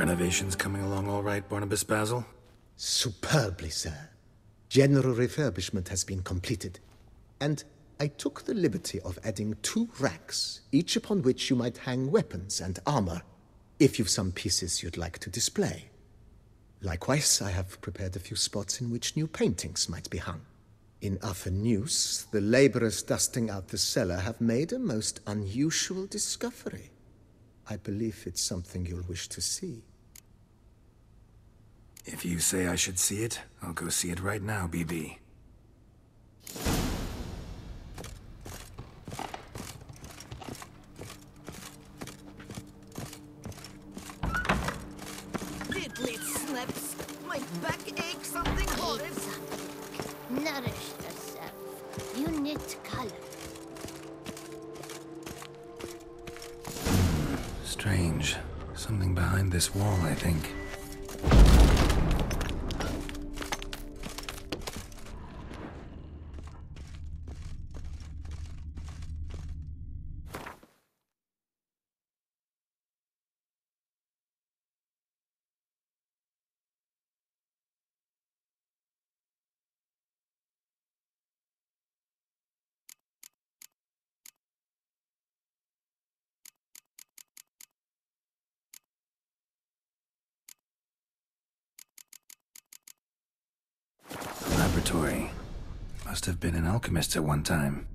Renovations coming along all right, Barnabas Basil? Superbly, sir. General refurbishment has been completed, and I took the liberty of adding 2 racks, each upon which you might hang weapons and armor, if you've some pieces you'd like to display. Likewise, I have prepared a few spots in which new paintings might be hung. In other news, the laborers dusting out the cellar have made a most unusual discovery. I believe it's something you'll wish to see. If you say I should see it, I'll go see it right now, BB. Diddly snaps! My back aches something horrid! Nourish yourself. You need color. Strange. Something behind this wall, I think. Laboratory. Must have been an alchemist at one time.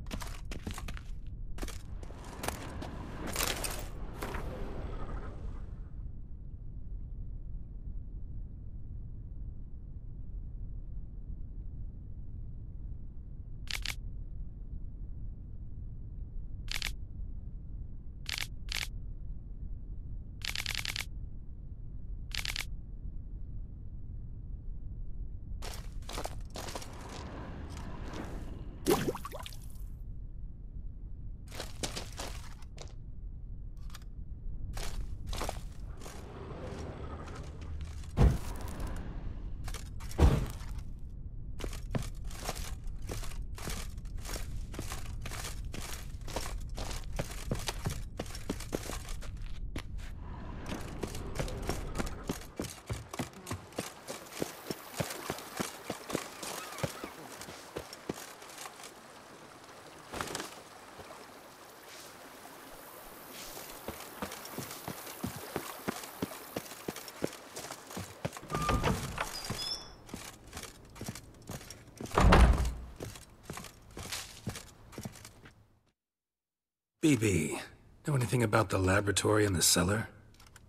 BB, know anything about the laboratory in the cellar?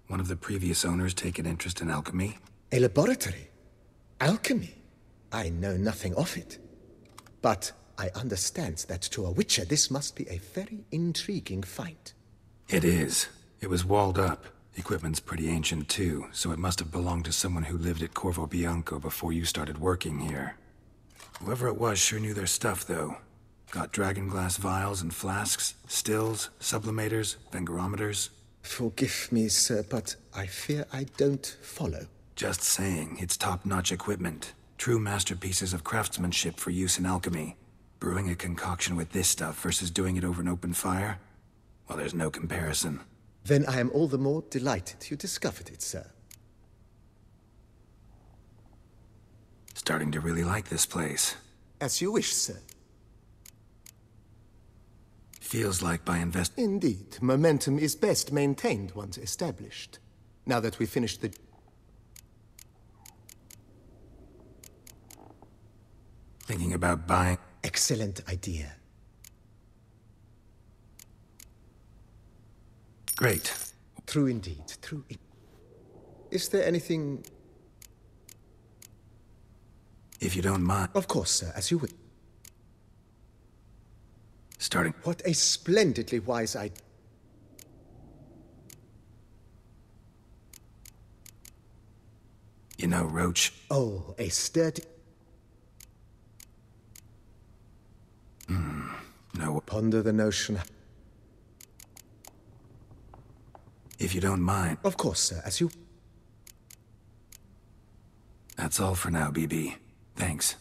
One of the previous owners take an interest in alchemy? A laboratory? Alchemy? I know nothing of it. But I understand that to a witcher this must be a very intriguing find. It is. It was walled up. Equipment's pretty ancient too, so it must have belonged to someone who lived at Corvo Bianco before you started working here. Whoever it was sure knew their stuff, though. Got dragonglass vials and flasks, stills, sublimators, vengerometers. Forgive me, sir, but I fear I don't follow. Just saying, it's top-notch equipment. True masterpieces of craftsmanship for use in alchemy. Brewing a concoction with this stuff versus doing it over an open fire? Well, there's no comparison. Then I am all the more delighted you discovered it, sir. Starting to really like this place. As you wish, sir. Feels like by Indeed, momentum is best maintained once established. Now that we've finished the... Thinking about buying... Excellent idea. Great. True indeed, true. Is there anything... If you don't mind... Of course, sir, as you would. Starting... What a splendidly wise idea. You know, Roach... Oh, a sturdy... No... Ponder the notion... If you don't mind... Of course, sir, as you... That's all for now, BB. Thanks.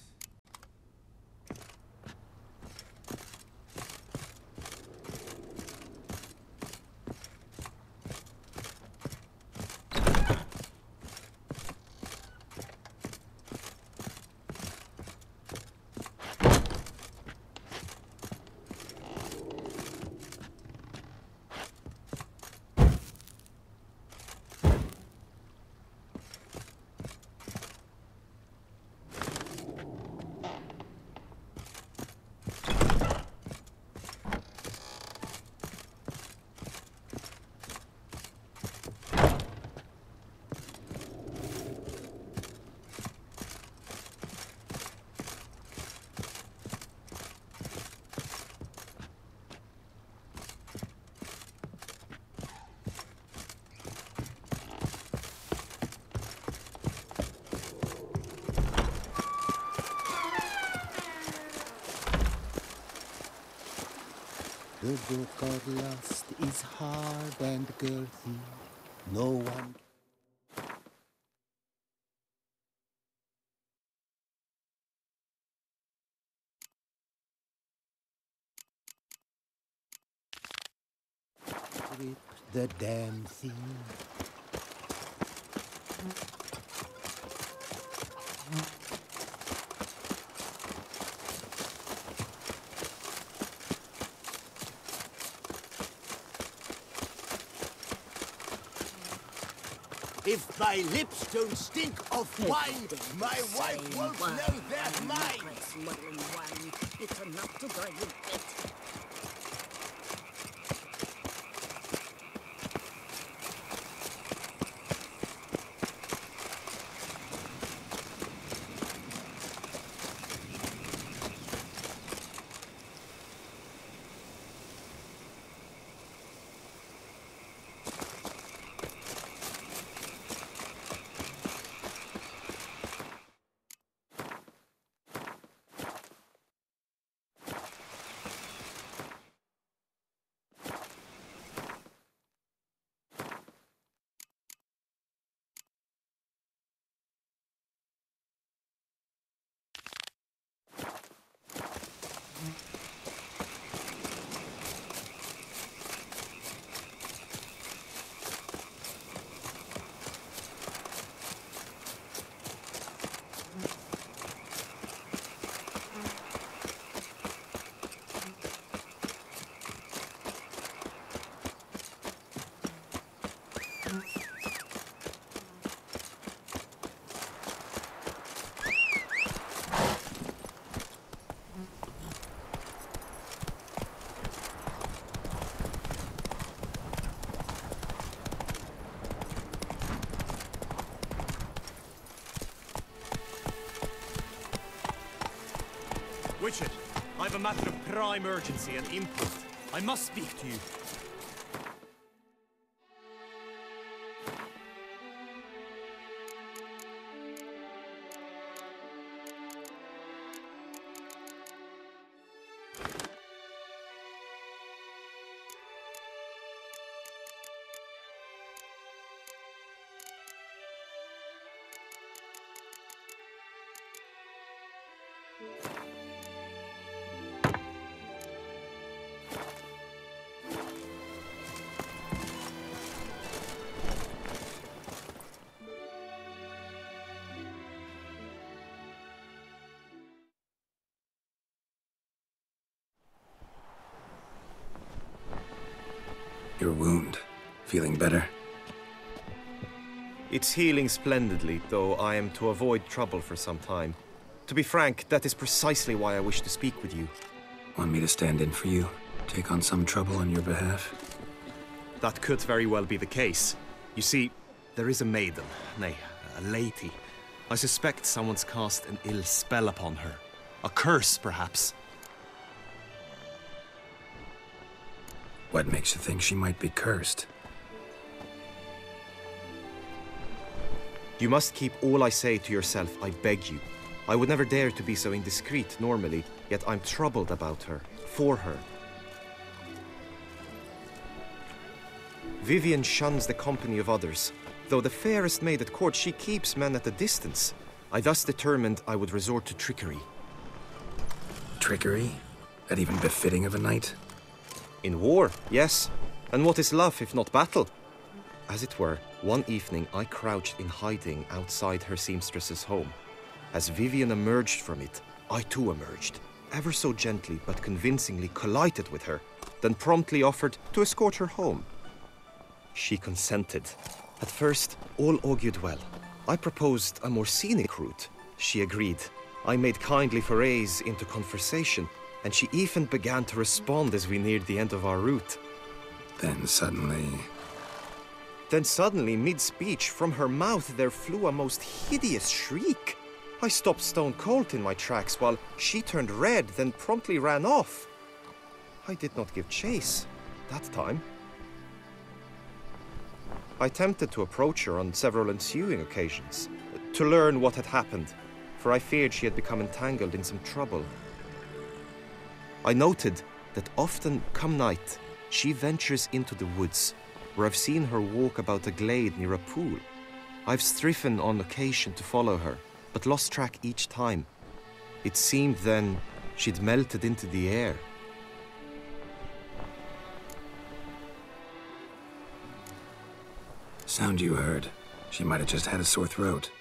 The book of lust is hard and girthy. No one... Rip the damn thing. If my lips don't stink of wine, my wife won't know they're mine. Smuggling wine. It's enough to drive you fit. Richard, I have a matter of prime urgency and import. I must speak to you. Your wound. Feeling better? It's healing splendidly, though I am to avoid trouble for some time. To be frank, that is precisely why I wish to speak with you. Want me to stand in for you? Take on some trouble on your behalf? That could very well be the case. You see, there is a maiden, nay, a lady. I suspect someone's cast an ill spell upon her. A curse, perhaps. What makes you think she might be cursed? You must keep all I say to yourself, I beg you. I would never dare to be so indiscreet normally, yet I'm troubled about her, for her. Vivian shuns the company of others. Though the fairest maid at court, she keeps men at a distance. I thus determined I would resort to trickery. Trickery? That even befitting of a knight? In war, yes. And what is love if not battle? As it were, one evening I crouched in hiding outside her seamstress's home. As Vivian emerged from it, I too emerged, ever so gently but convincingly collided with her, then promptly offered to escort her home. She consented. At first, all augured well. I proposed a more scenic route. She agreed. I made kindly forays into conversation, and she even began to respond as we neared the end of our route. Then suddenly, mid-speech, from her mouth there flew a most hideous shriek. I stopped stone cold in my tracks while she turned red, then promptly ran off. I did not give chase that time. I attempted to approach her on several ensuing occasions, to learn what had happened, for I feared she had become entangled in some trouble. I noted that often, come night, she ventures into the woods, where I've seen her walk about a glade near a pool. I've striven on occasion to follow her, but lost track each time. It seemed then she'd melted into the air. Sound you heard. She might have just had a sore throat.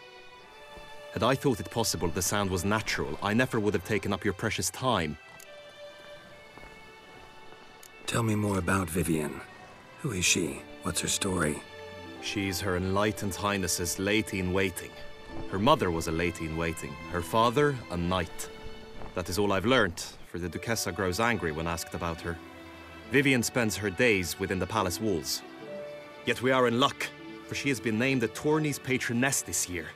Had I thought it possible the sound was natural, I never would have taken up your precious time. Tell me more about Vivian. Who is she? What's her story? She's Her Enlightened Highness's lady-in-waiting. Her mother was a lady-in-waiting, her father a knight. That is all I've learnt, for the Duchessa grows angry when asked about her. Vivian spends her days within the palace walls. Yet we are in luck, for she has been named the tourney's patroness this year.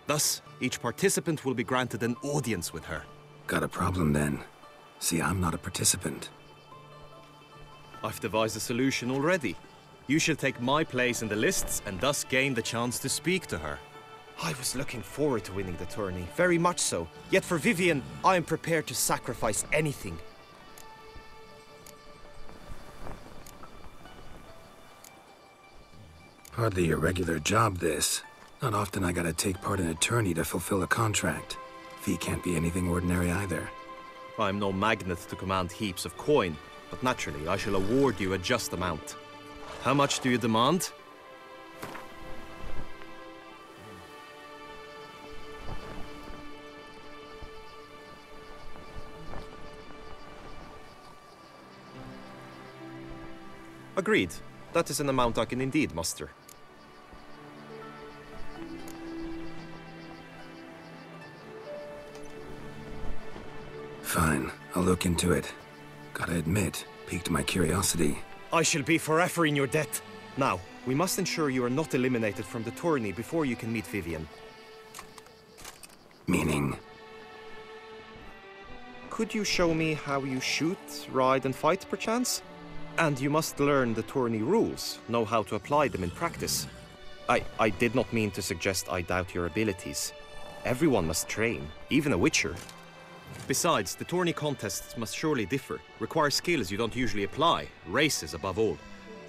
Thus, each participant will be granted an audience with her. Got a problem then. See, I'm not a participant. I've devised a solution already. You shall take my place in the lists and thus gain the chance to speak to her. I was looking forward to winning the tourney, very much so. Yet for Vivian, I am prepared to sacrifice anything. Hardly a regular job, this. Not often I gotta take part in a tourney to fulfill a contract. Fee can't be anything ordinary either. I'm no magnet to command heaps of coin, but naturally I shall award you a just amount. How much do you demand? Agreed. That is an amount I can indeed muster. Fine, I'll look into it. Gotta admit, piqued my curiosity. I shall be forever in your debt. Now, we must ensure you are not eliminated from the tourney before you can meet Vivian. Meaning? Could you show me how you shoot, ride and fight, perchance? And you must learn the tourney rules, know how to apply them in practice. I did not mean to suggest I doubt your abilities. Everyone must train, even a witcher. Besides, the tourney contests must surely differ, require skills you don't usually apply, races above all.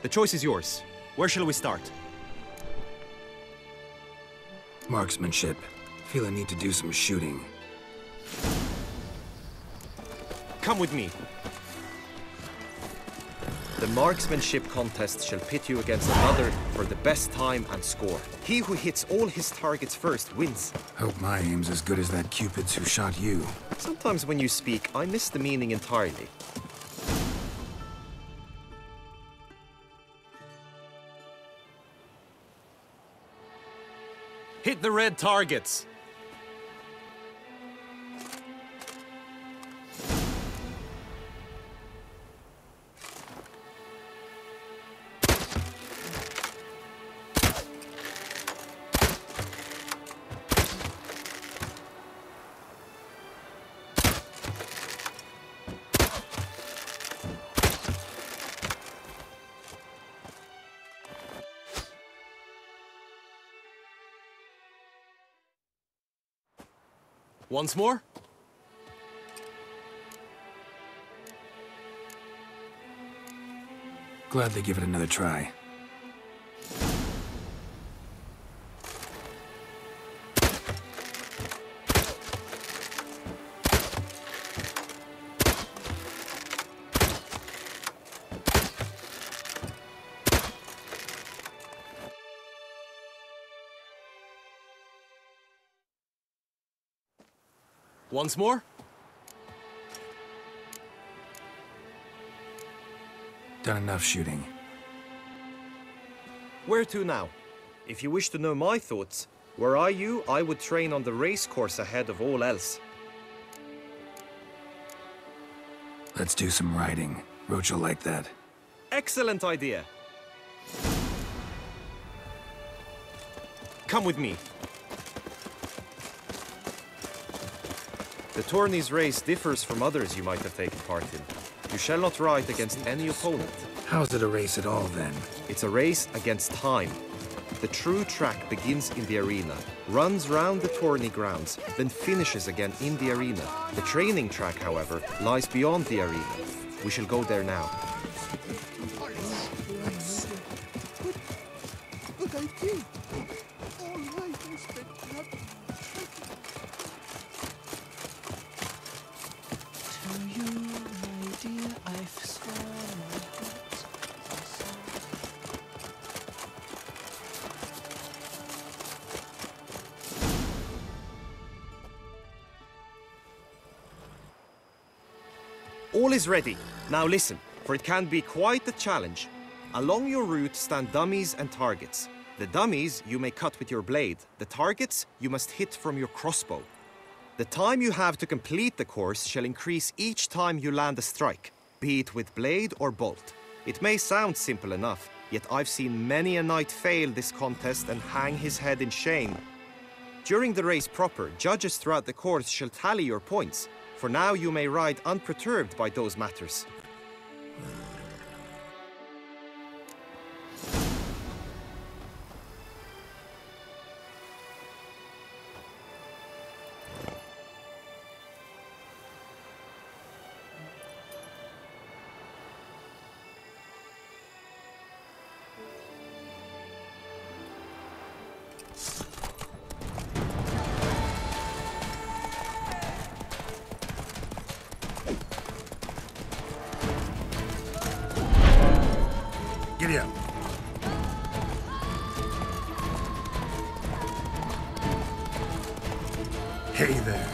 The choice is yours. Where shall we start? Marksmanship. Feel a need to do some shooting. Come with me. The marksmanship contest shall pit you against another for the best time and score. He who hits all his targets first wins. Hope my aim's as good as that Cupid's who shot you. Sometimes when you speak, I miss the meaning entirely. Hit the red targets! Once more? Gladly give it another try. Once more? Done enough shooting. Where to now? If you wish to know my thoughts, were I you, I would train on the race course ahead of all else. Let's do some riding. Roach will like that. Excellent idea. Come with me. The tourney's race differs from others you might have taken part in. You shall not ride against any opponent. How's it a race at all, then? It's a race against time. The true track begins in the arena, runs round the tourney grounds, then finishes again in the arena. The training track, however, lies beyond the arena. We shall go there now. But I did. All right, I spent nothing. To you, my dear, I've sworn my heart. All is ready. Now listen, for it can be quite a challenge. Along your route stand dummies and targets. The dummies you may cut with your blade. The targets you must hit from your crossbow. The time you have to complete the course shall increase each time you land a strike, be it with blade or bolt. It may sound simple enough, yet I've seen many a knight fail this contest and hang his head in shame. During the race proper, judges throughout the course shall tally your points. For now you may ride unperturbed by those matters. Giddy up. Hey there.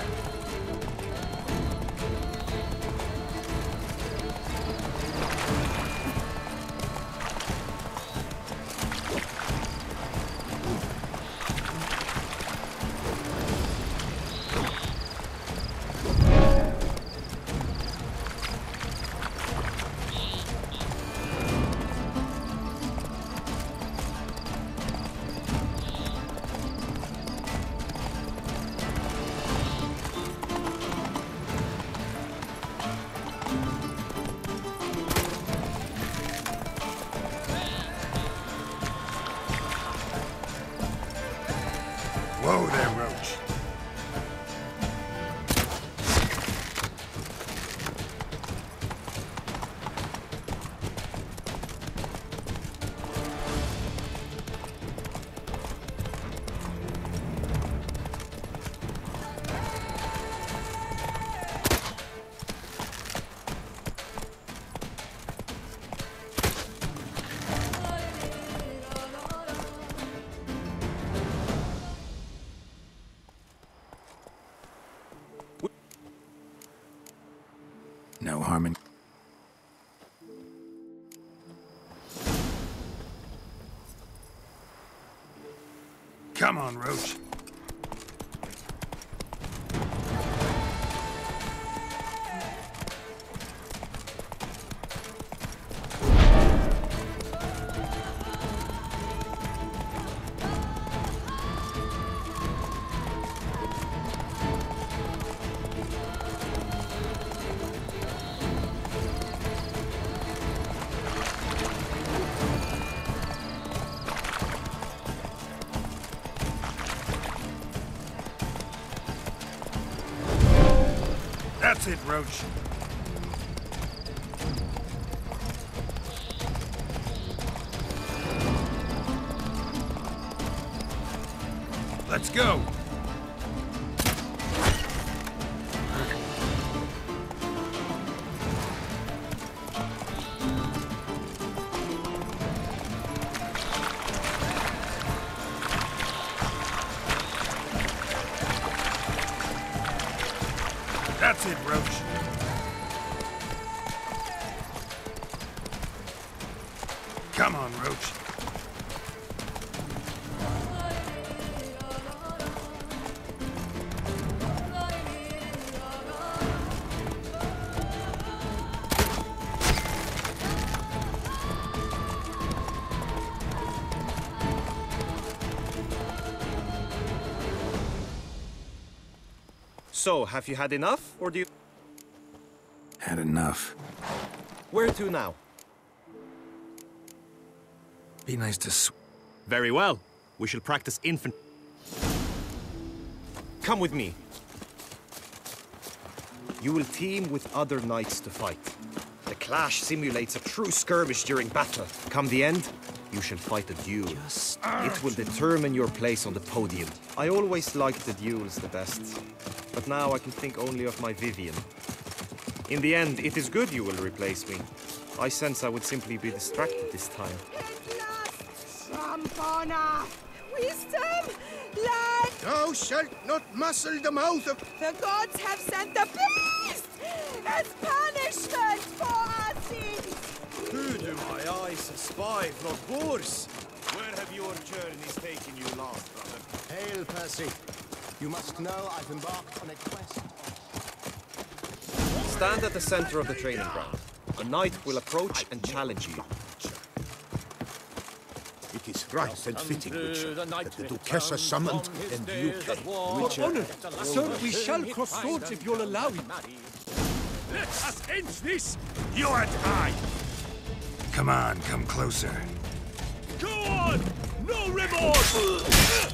Whoa there, Roach. No harm in... Come on, Roach. That's it, Roach. Let's go. That's it, Roach. Come on, Roach. So, have you had enough, or do you... Had enough. Where to now? Be nice to Very well. We shall practice infantry. Come with me. You will team with other knights to fight. The clash simulates a true skirmish during battle. Come the end, you shall fight a duel. It will determine your place on the podium. I always liked the duels the best, but now I can think only of my Vivian. In the end, it is good you will replace me. I sense I would simply be distracted this time. Rampona! Wisdom! Light! Thou shalt not muzzle the mouth of... The gods have sent the beast as punishment for our sins! Who do my eyes spy from boars? Where have your journeys taken you last, brother? Hail, Percy. You must know I've embarked on a quest. Stand at the center of the training ground. A knight will approach and challenge you. It is right and fitting, Witcher, that the Duchess is summoned and you can. Witcher, Honored, sir, we shall cross swords if you'll allow it. let us end this, you and I! Come on, come closer. Go on! No remorse!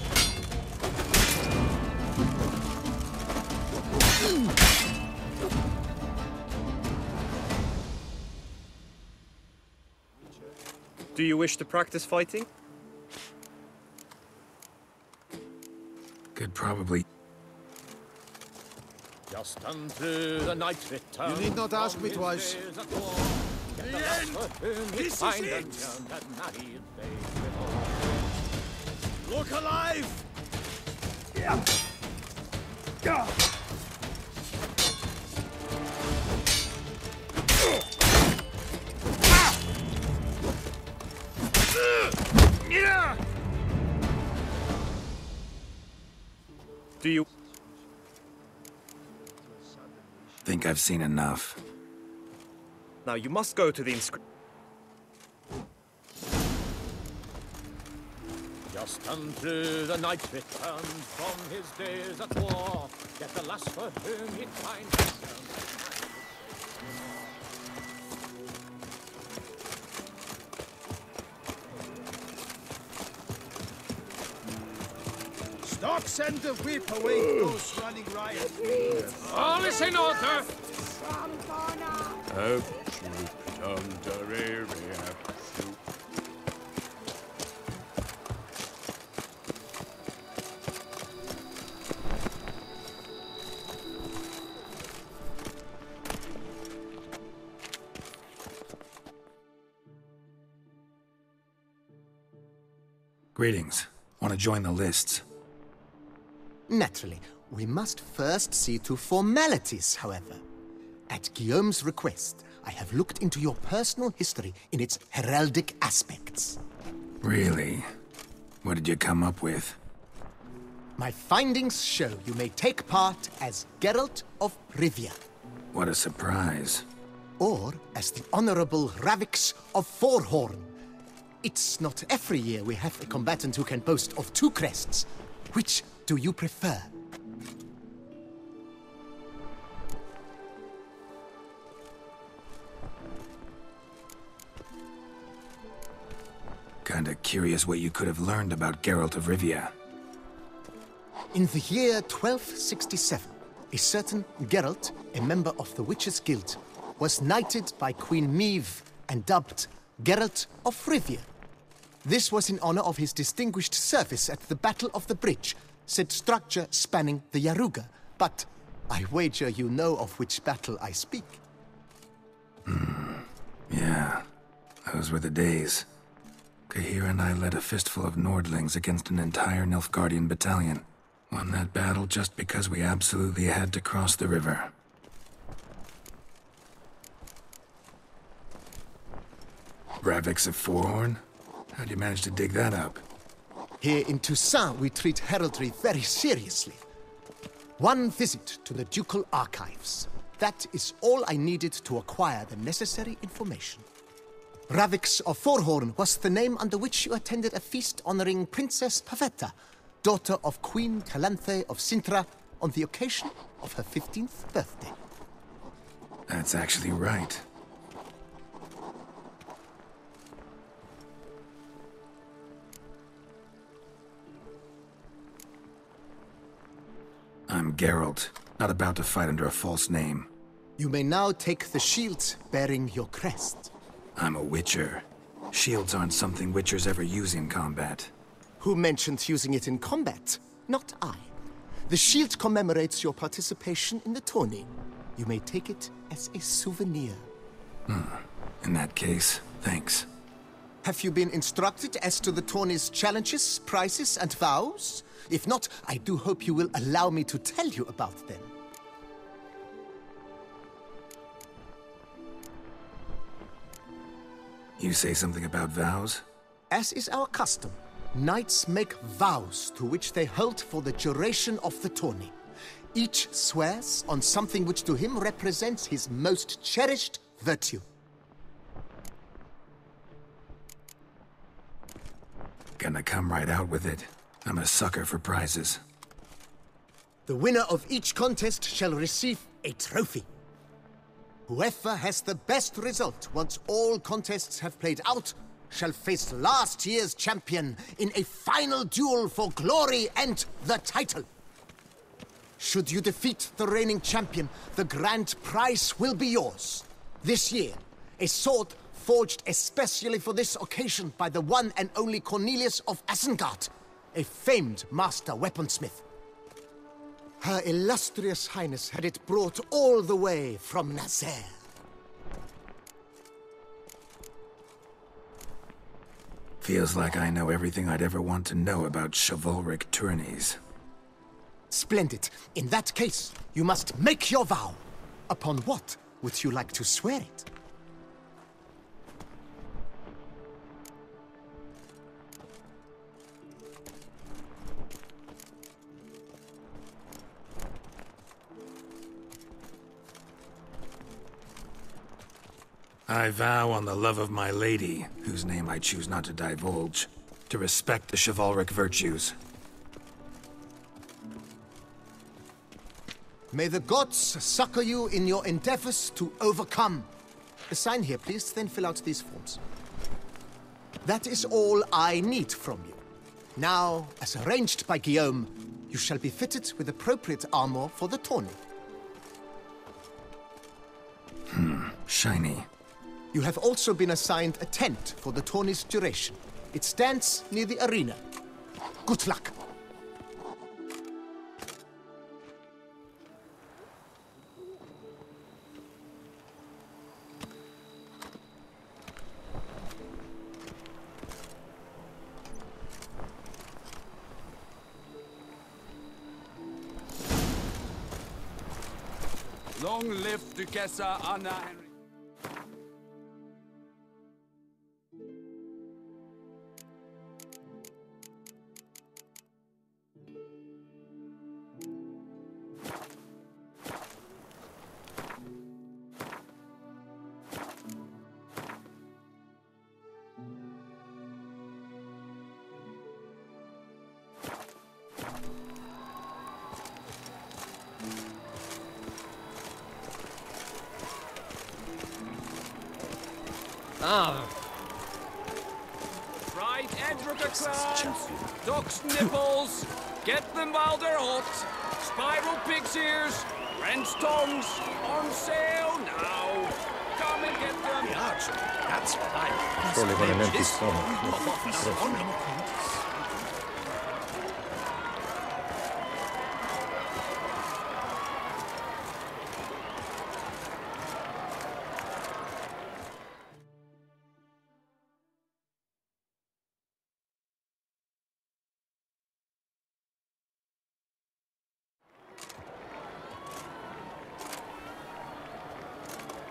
Do you wish to practice fighting? Could probably... Just unto the night return. You need not ask me twice. The end! This is it! Look alive! Do you... Think I've seen enough. Now you must go to the inscription. Just unto the knight returned from his days at war, yet the lass for whom he'd find Stocks and the whip away those running riot. all is in order! Greetings. Want to join the lists? Naturally, we must first see to formalities, however. At Guillaume's request, I have looked into your personal history in its heraldic aspects. Really? What did you come up with? My findings show you may take part as Geralt of Rivia, What a surprise. or as the Honorable Ravix of Forhorn. It's not every year we have a combatant who can boast of 2 crests. Which do you prefer? Kinda curious what you could have learned about Geralt of Rivia. In the year 1267, a certain Geralt, a member of the Witches' Guild, was knighted by Queen Meve and dubbed Geralt of Rivia. This was in honor of his distinguished service at the Battle of the Bridge, said structure spanning the Yaruga. But I wager you know of which battle I speak. Yeah, those were the days. Kahir and I led a fistful of Nordlings against an entire Nilfgaardian battalion. Won that battle just because we absolutely had to cross the river. Ravix of Forhorn? How'd you manage to dig that up? Here in Toussaint, we treat heraldry very seriously. One visit to the ducal archives. That is all I needed to acquire the necessary information. Ravix of Forhorn was the name under which you attended a feast honoring Princess Pavetta, daughter of Queen Calanthe of Sintra, on the occasion of her 15th birthday. That's actually right. I'm Geralt, not about to fight under a false name. You may now take the shield bearing your crest. I'm a witcher. Shields aren't something witchers ever use in combat. Who mentioned using it in combat? Not I. The shield commemorates your participation in the tourney. You may take it as a souvenir. In that case, thanks. Have you been instructed as to the tourney's challenges, prizes, and vows? If not, I do hope you will allow me to tell you about them. You say something about vows? As is our custom, knights make vows to which they hold for the duration of the tourney. Each swears on something which to him represents his most cherished virtue. Gonna come right out with it. I'm a sucker for prizes. The winner of each contest shall receive a trophy. Whoever has the best result once all contests have played out shall face last year's champion in a final duel for glory and the title. Should you defeat the reigning champion, the grand prize will be yours. This year, a sword forged especially for this occasion by the one and only Cornelius of Isengard, a famed master weaponsmith. Her illustrious highness had it brought all the way from Nazaire. Feels like I know everything I'd ever want to know about chivalric tourneys. Splendid. In that case, you must make your vow. Upon what would you like to swear it? I vow on the love of my lady, whose name I choose not to divulge, to respect the chivalric virtues. May the gods succor you in your endeavors to overcome. Sign here, please, then fill out these forms. That is all I need from you. Now, as arranged by Guillaume, you shall be fitted with appropriate armor for the tourney. Shiny. You have also been assigned a tent for the tourney's duration. It stands near the arena. Good luck. Long live Duchessa Anna Henry. Right, Edrica clans, duck's nipples, get them while they're hot, spiral pig's ears, French tongues, on sale now. Come and get them. The archer, that's fine. Surely when an empty stomach.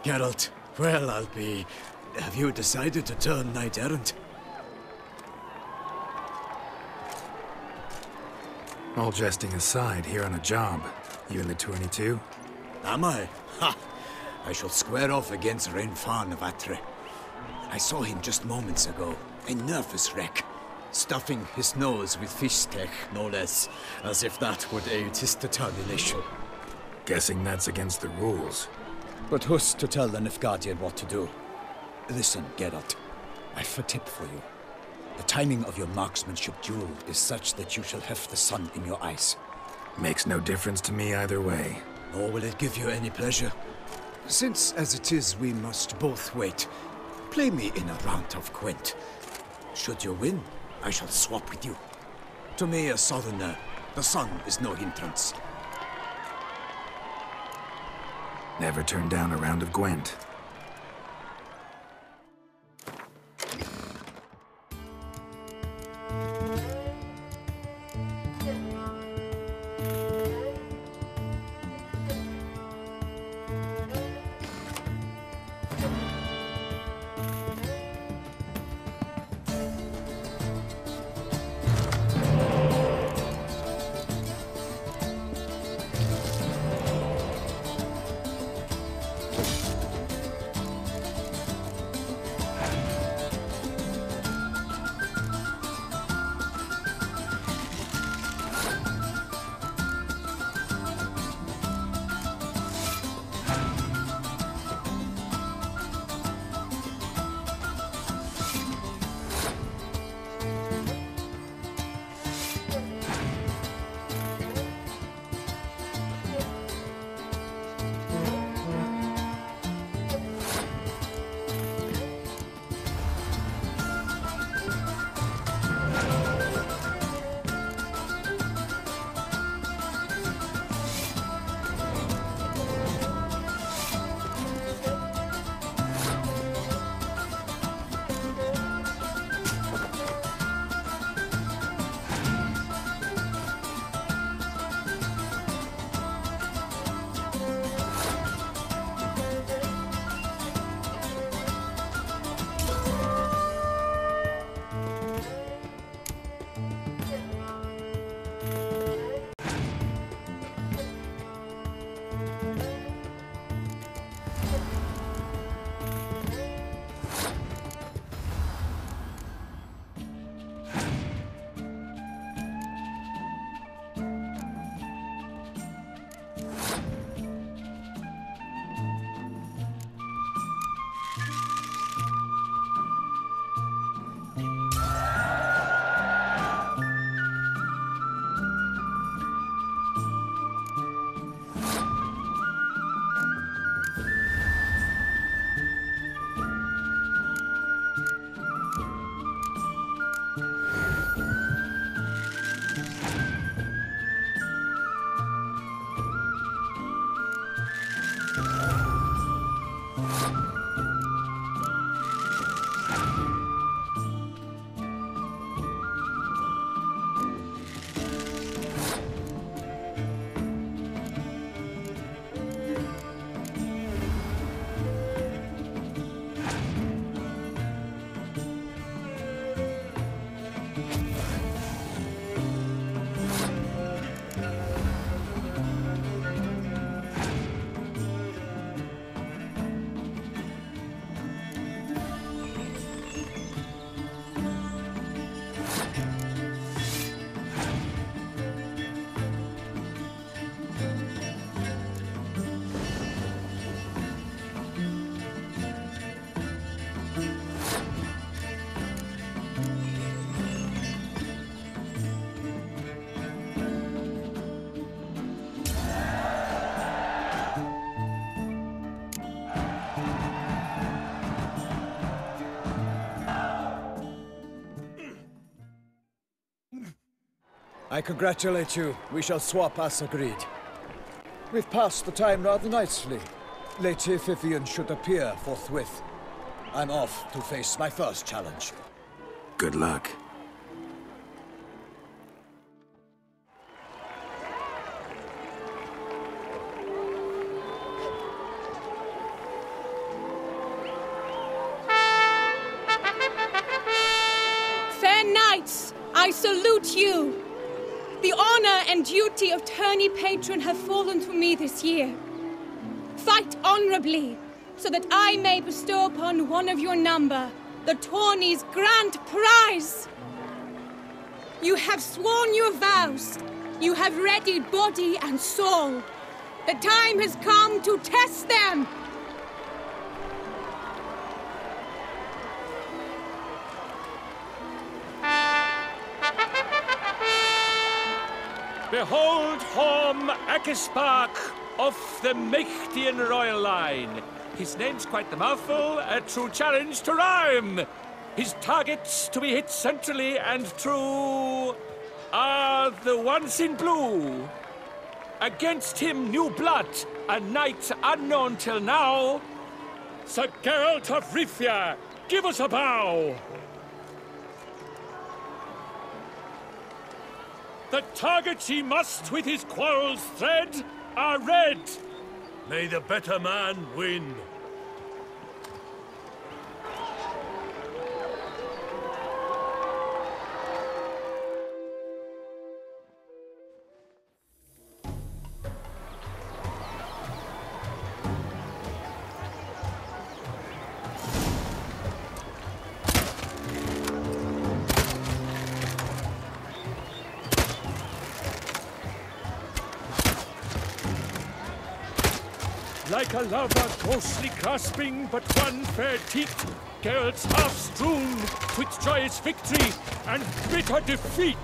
Geralt, well, I'll be... Have you decided to turn knight-errant? All jesting aside, here on a job. You in the tourney too? Am I? Ha! I shall square off against Renfan of Atre. I saw him just moments ago. A nervous wreck. Stuffing his nose with fish steak, no less. As if that would aid his determination. Guessing that's against the rules. But who's to tell the Nilfgaardian what to do? Listen, Geralt. I've a tip for you. The timing of your marksmanship duel is such that you shall have the sun in your eyes. Makes no difference to me either way. Nor will it give you any pleasure. Since as it is we must both wait, play me in a round of Gwent. Should you win, I shall swap with you. To me, a southerner, the sun is no hindrance. Never turn down a round of Gwent. I congratulate you. We shall swap as agreed. We've passed the time rather nicely. Lady Vivian should appear forthwith. I'm off to face my first challenge. Good luck. Fair knights, I salute you. The honor and duty of tourney patron have fallen to me this year. Fight honorably, so that I may bestow upon one of your number the tourney's grand prize. You have sworn your vows. You have readied body and soul. The time has come to test them. Behold Horm Akispark, of the Mechtian royal line. His name's quite the mouthful, a true challenge to rhyme. His targets to be hit centrally and true are the ones in blue. Against him, new blood, a knight unknown till now. Sir Geralt of Rivia, give us a bow. The targets he must with his quarrels thread are red. May the better man win. Like a lover ghostly grasping but one fair teat, Geralt's half strewn with joyous victory and bitter defeat.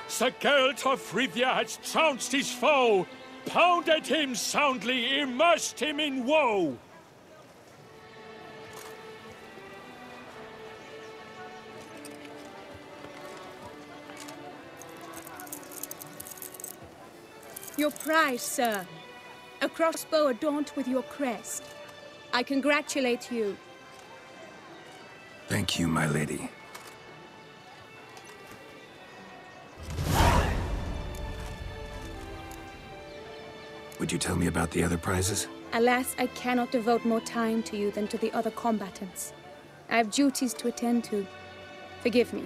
Sir Geralt of Rivia has trounced his foe, pounded him soundly, immersed him in woe. Your prize, sir. A crossbow adorned with your crest. I congratulate you. Thank you, my lady. Would you tell me about the other prizes? Alas, I cannot devote more time to you than to the other combatants. I have duties to attend to. Forgive me.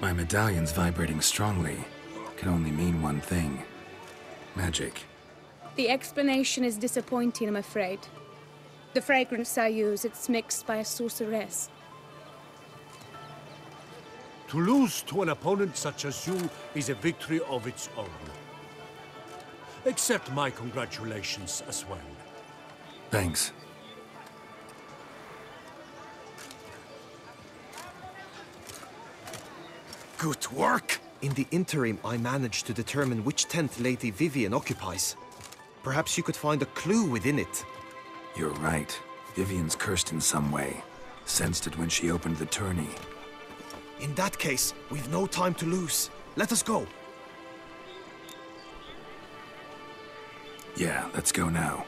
My medallion's vibrating strongly. Can only mean one thing. Magic. The explanation is disappointing, I'm afraid. The fragrance I use, it's mixed by a sorceress. To lose to an opponent such as you is a victory of its own. Accept my congratulations as well. Thanks. Good work! In the interim, I managed to determine which tent Lady Vivian occupies. Perhaps you could find a clue within it. You're right. Vivian's cursed in some way. Sensed it when she opened the tourney. In that case, we've no time to lose. Let us go. Yeah, let's go now.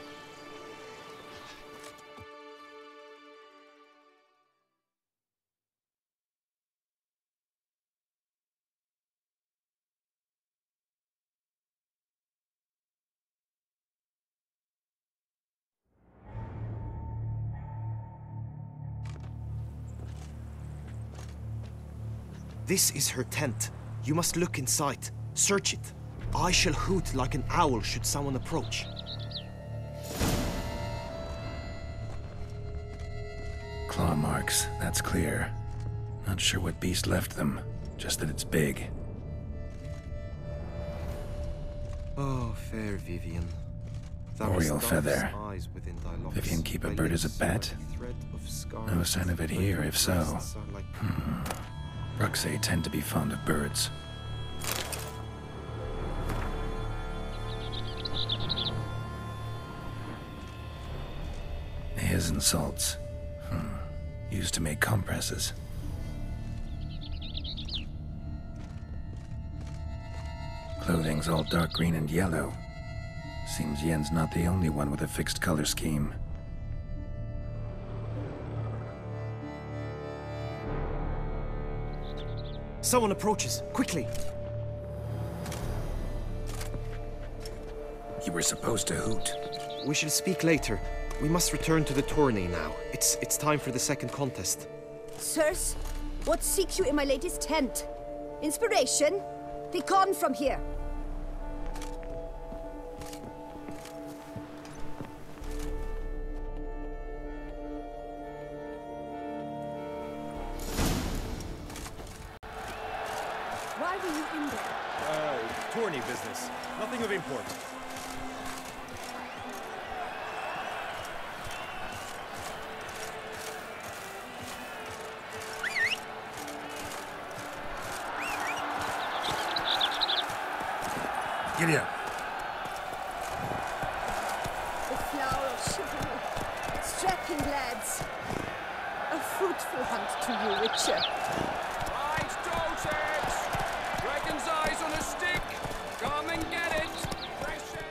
This is her tent. You must look inside. Search it. I shall hoot like an owl should someone approach. Claw marks, that's clear. Not sure what beast left them, just that it's big. Oh, fair Vivian. Oriole feather. Vivian keep a bird as a pet? No sign of it here, if so. Bruxay tend to be fond of birds. His and salts. Used to make compresses. Clothing's all dark green and yellow. Seems Yen's not the only one with a fixed color scheme. Someone approaches. Quickly! You were supposed to hoot. We shall speak later. We must return to the tourney now. It's time for the second contest. Sirs, what seeks you in my lady's tent? Inspiration? Begone from here! Why were you in there? Tourney business. Nothing of import. Giddy up. The flower of chivalry. Strapping lads. A fruitful hunt to you, Witcher. Right, dosage! Dragon's eyes on a stick! Come and get it! Fresh and...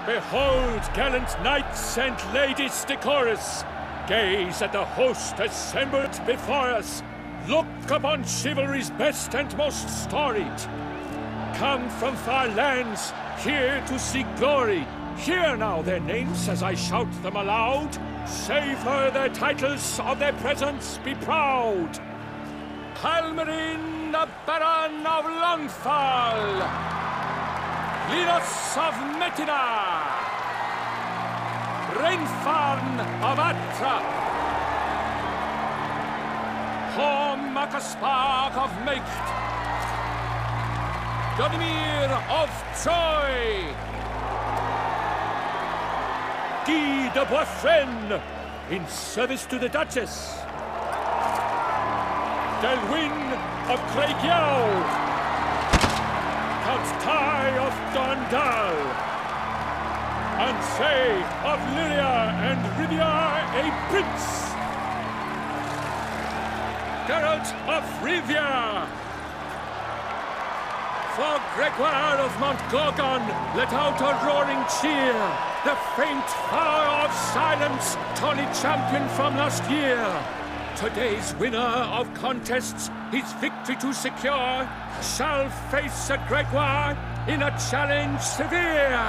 Behold, gallant knights and ladies decorous! Gaze at the host assembled before us! Look upon chivalry's best and most storied! Come from far lands, here to seek glory! Hear now their names as I shout them aloud! Savor their titles, of their presence be proud! Halmarin, the Baron of Longfall! Linus of Metina! Reinfarn of Atra! Hormakaspark of Meikt! Godimir of Troy! Guy de Boisfren, in service to the Duchess! Delwyn of Craigiau! Count Tai of Gondal, Ansay of Lyria and Rivia a prince, Geralt of Rivia, for Gregoire of Montgorgon let out a roaring cheer, the faint fire of silence, tawny champion from last year. Today's winner of contests, his victory to secure, shall face Sir Gregoire in a challenge severe.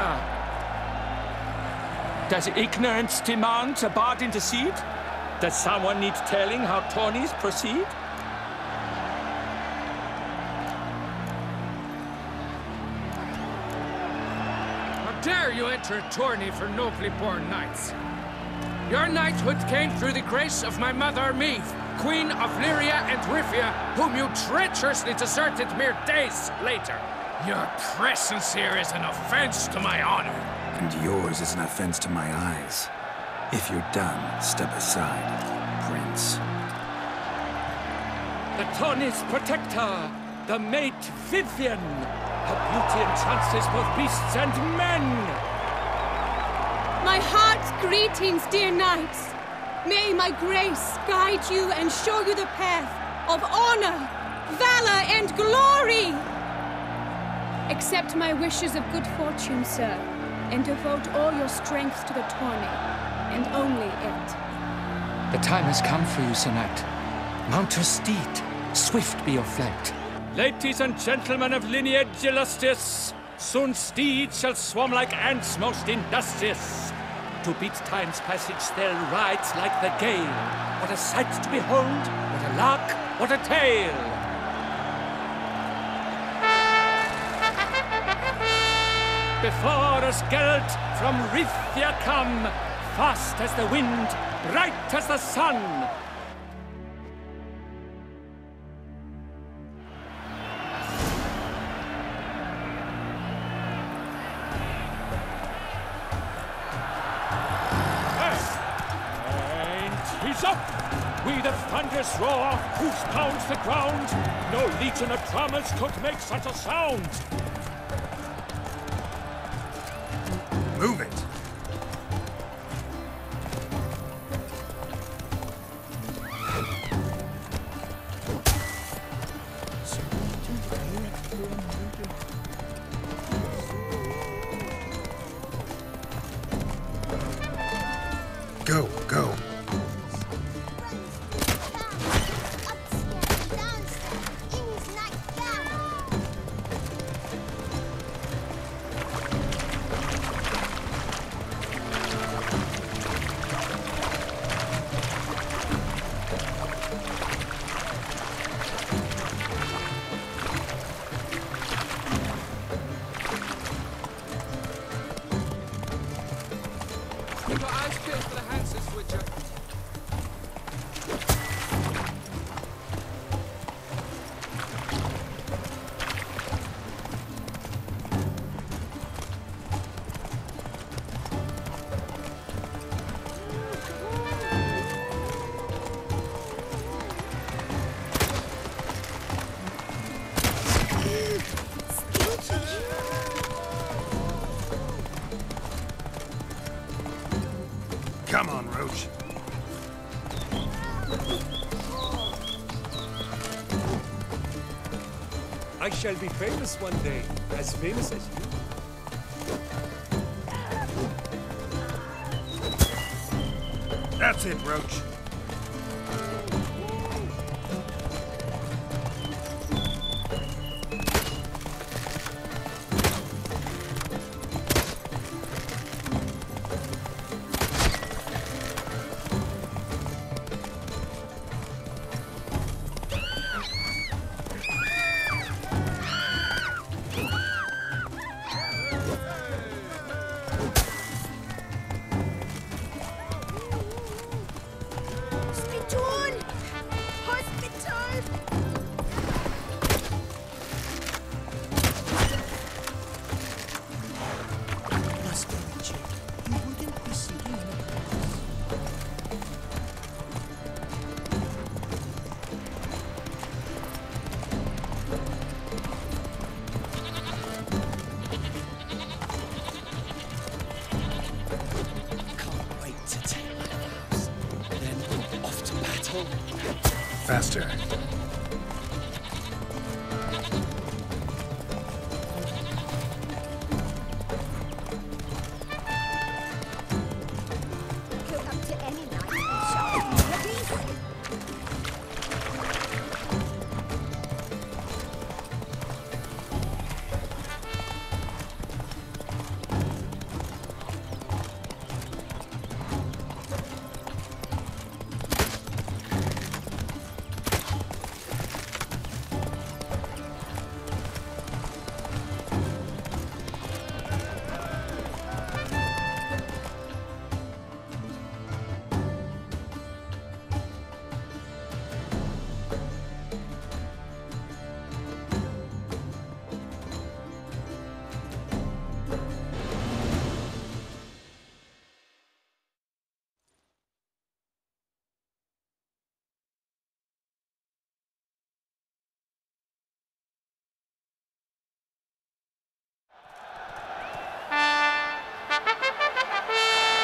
Does ignorance demand a bard intercede? Does someone need telling how tourneys proceed? How dare you enter a tourney for nobly born knights? Your knighthood came through the grace of my mother Meath, Queen of Lyria and Rivia, whom you treacherously deserted mere days later. Your presence here is an offense to my honor. And yours is an offense to my eyes. If you're done, step aside, Prince. The tourney's protector, the mate Vivian. Her beauty entrances both beasts and men. My heart's greetings, dear knights. May my grace guide you and show you the path of honor, valor, and glory. Accept my wishes of good fortune, sir, and devote all your strength to the tourney, and only it. The time has come for you, Sir Knight. Mount your steed. Swift be your flight. Ladies and gentlemen of lineage illustrious, soon steeds shall swarm like ants most industrious. To beat time's passage they'll ride like the gale. What a sight to behold, what a lark, what a tale! Before us Geralt from Rithia come, fast as the wind, bright as the sun. Up! We the thunderous roar, whose pounds the ground. No legion of drummers could make such a sound. Move it! Go, go. Keep your eyes peeled for the Hansen switcher. Come on, Roach. I shall be famous one day, as famous as you. That's it, Roach. Faster. Go up to any knight and shout, ready?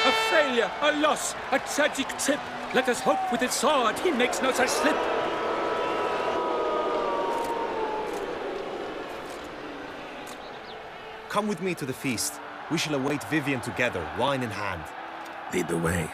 A failure, a loss, a tragic trip. Let us hope with its sword he makes no such slip. Come with me to the feast. We shall await Vivian together, wine in hand. Lead the way.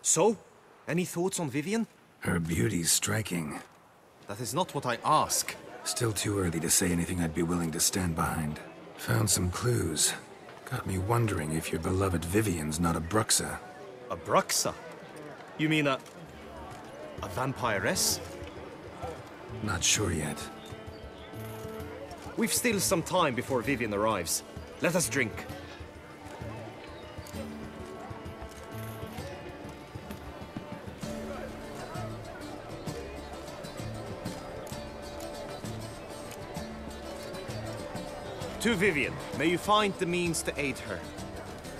So, any thoughts on Vivian? Her beauty's striking. That is not what I ask. Still too early to say anything I'd be willing to stand behind. Found some clues. Got me wondering if your beloved Vivian's not a Bruxa. A Bruxa? You mean a vampiress? Not sure yet. We've still some time before Vivian arrives. Let us drink. To Vivian, may you find the means to aid her.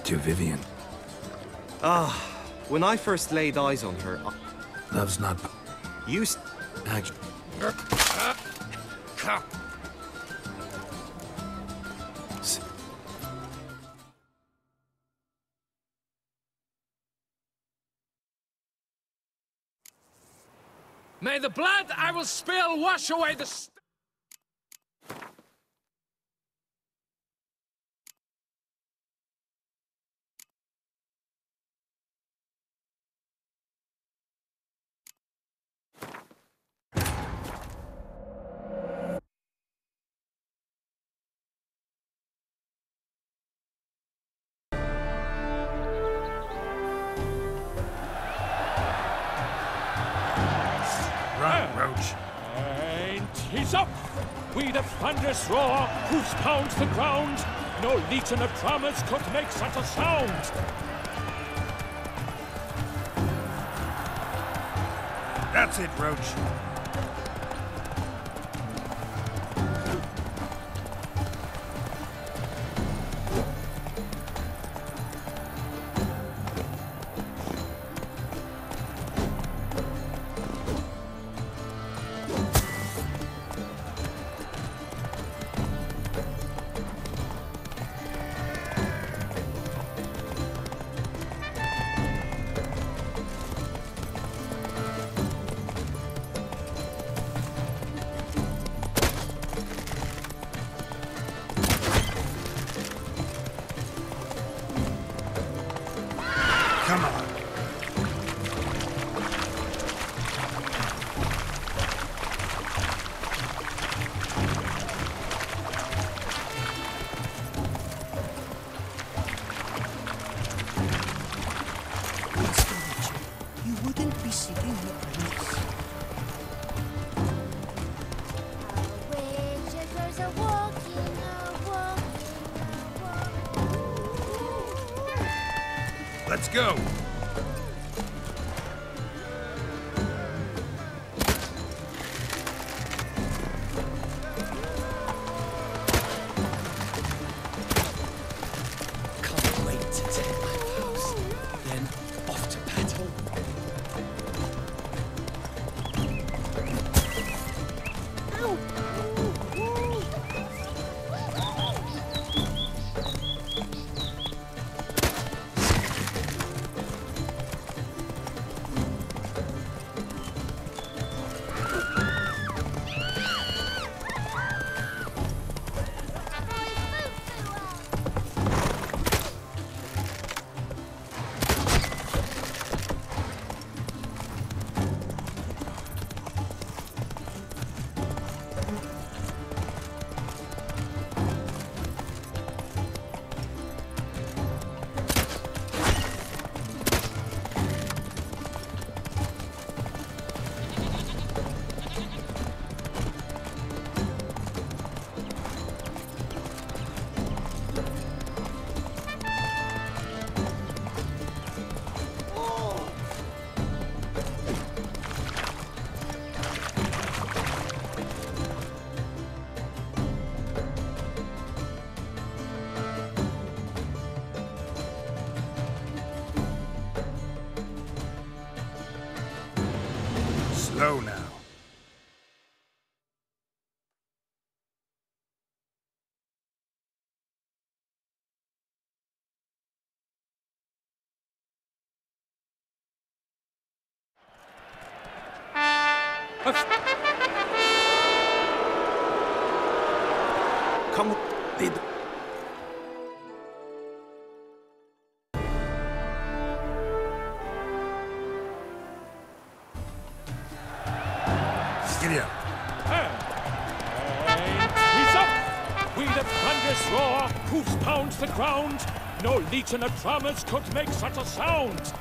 To Vivian. When I first laid eyes on her, Love's not... used... Act... May the blood I will spill wash away the... Run, Roach. And he's up! With a thunderous roar, hoofs pound the ground. No legion of drummers could make such a sound. That's it, Roach. Come on. You wouldn't be sitting here like this. Witches are walking, Let's go. Can't wait to take my house. Then off to battle. Slow now. Come, lead. Giddy up. And he's up! With a thunderous roar, hoofs pound the ground. No legion of drummers could make such a sound.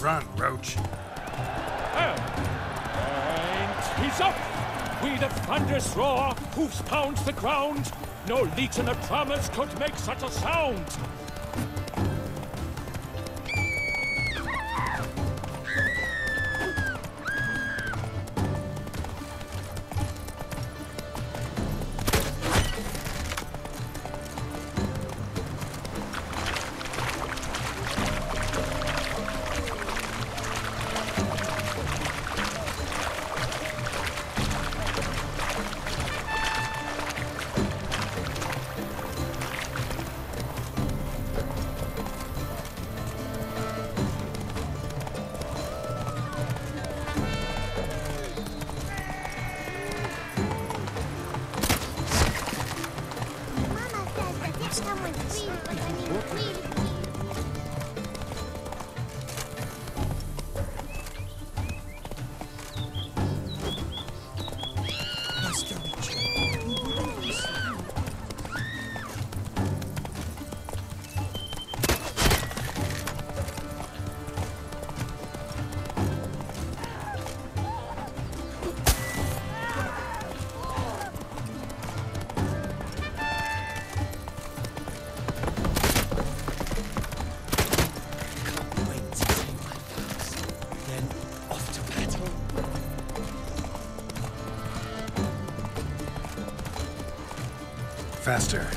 run, Roach. And he's up! With a thunderous roar, hoofs pounds the ground. No legion of drummers could make such a sound. Faster.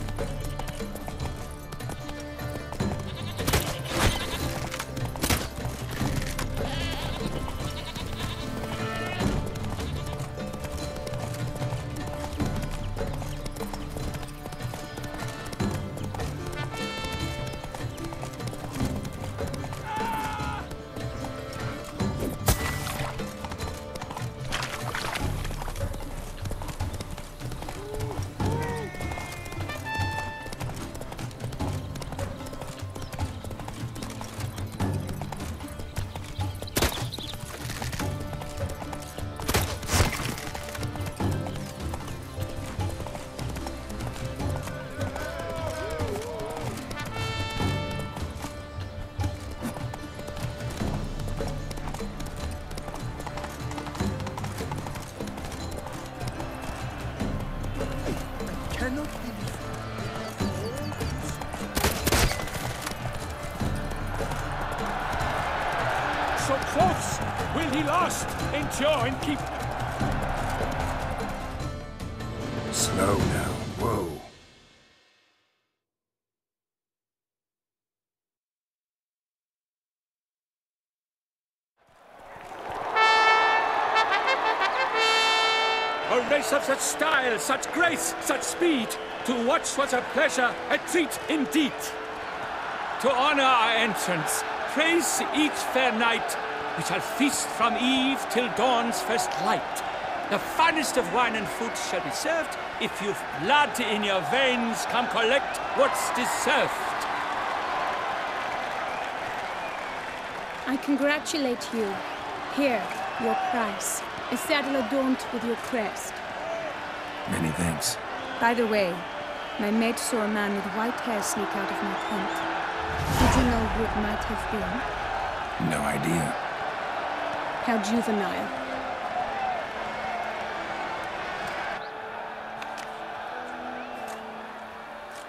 So close! Will he last? Endure and keep... Slow now. Whoa. A race of such style, such grace, such speed. To watch was a pleasure, a treat indeed. To honor our entrance, praise each fair night. We shall feast from eve till dawn's first light. The finest of wine and food shall be served. If you've blood in your veins, come collect what's deserved. I congratulate you. Here, your prize. A saddle adorned with your crest. Many thanks. By the way, my mate saw a man with white hair sneak out of my tent. Did you know who it might have been? No idea. How juvenile.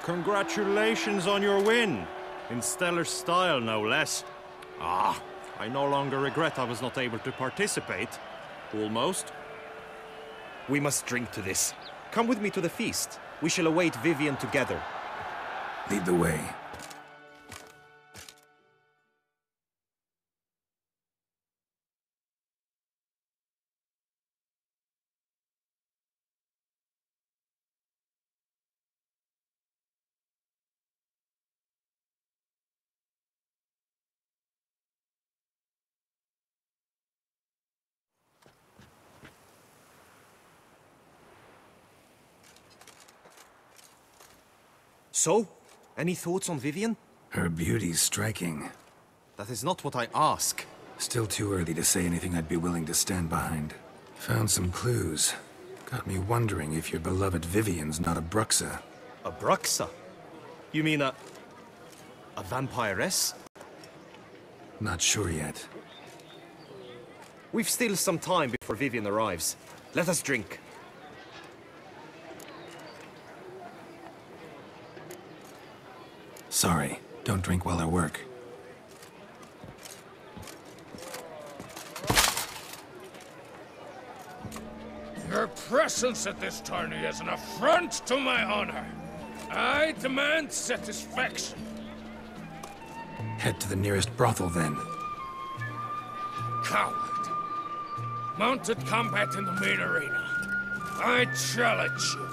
Congratulations on your win. In stellar style, no less. Ah, I no longer regret I was not able to participate. Almost. We must drink to this. Come with me to the feast. We shall await Vivian together. Lead the way. So, any thoughts on Vivian? Her beauty's striking. That is not what I ask. Still too early to say anything I'd be willing to stand behind. Found some clues. Got me wondering if your beloved Vivian's not a Bruxa. A Bruxa? You mean a vampiress? Not sure yet. We've still some time before Vivian arrives. Let us drink. Sorry, don't drink while I work. Your presence at this tourney is an affront to my honor. I demand satisfaction. Head to the nearest brothel, then. Coward. Mounted combat in the main arena. I challenge you.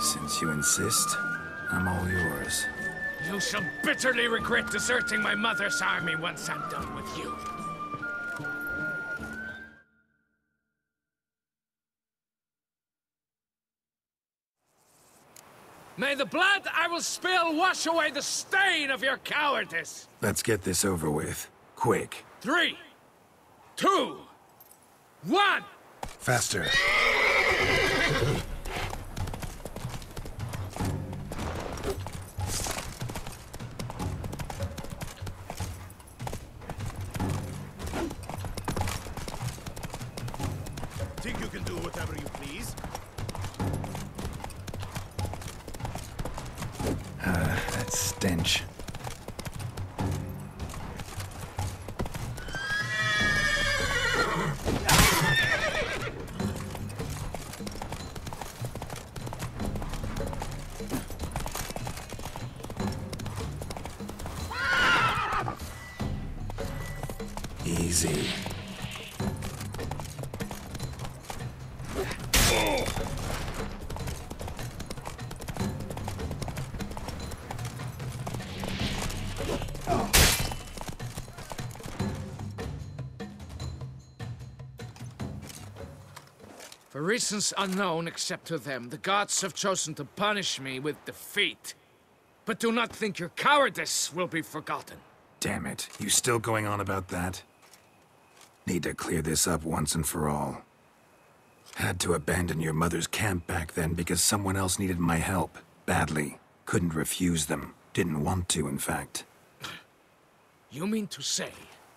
Since you insist, I'm all yours. You shall bitterly regret deserting my mother's army once I'm done with you. May the blood I will spill wash away the stain of your cowardice! Let's get this over with. Quick. 3, 2, 1! Faster. Think you can do whatever you please? That stench. Easy. For reasons unknown except to them, the gods have chosen to punish me with defeat. But do not think your cowardice will be forgotten. Damn it. You still going on about that? Need to clear this up once and for all. Had to abandon your mother's camp back then because someone else needed my help. Badly. Couldn't refuse them. Didn't want to, in fact. You mean to say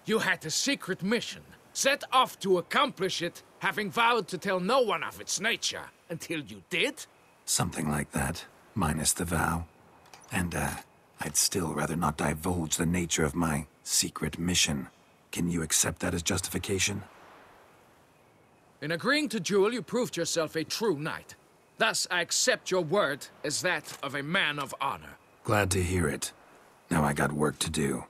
you had a secret mission, set off to accomplish it, having vowed to tell no one of its nature, until you did? Something like that, minus the vow. And, I'd still rather not divulge the nature of my secret mission. Can you accept that as justification? In agreeing to duel, you proved yourself a true knight. Thus, I accept your word as that of a man of honor. Glad to hear it. Now I got work to do.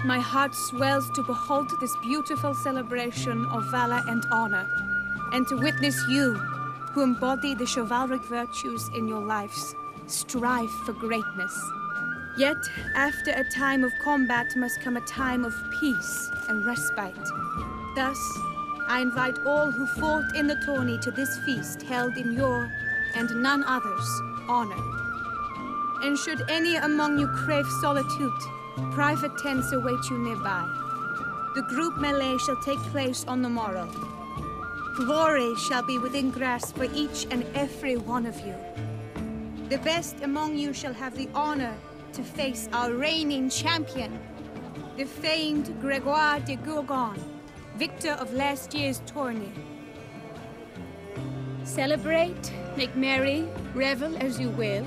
My heart swells to behold this beautiful celebration of valor and honor, and to witness you, who embody the chivalric virtues in your lives, strive for greatness. Yet, after a time of combat must come a time of peace and respite. Thus, I invite all who fought in the tourney to this feast held in your, and none other's, honor. And should any among you crave solitude, private tents await you nearby. The group melee shall take place on the morrow. Glory shall be within grasp for each and every one of you. The best among you shall have the honor to face our reigning champion, the famed Gregoire de Gourgon, victor of last year's tourney. Celebrate, make merry, revel as you will,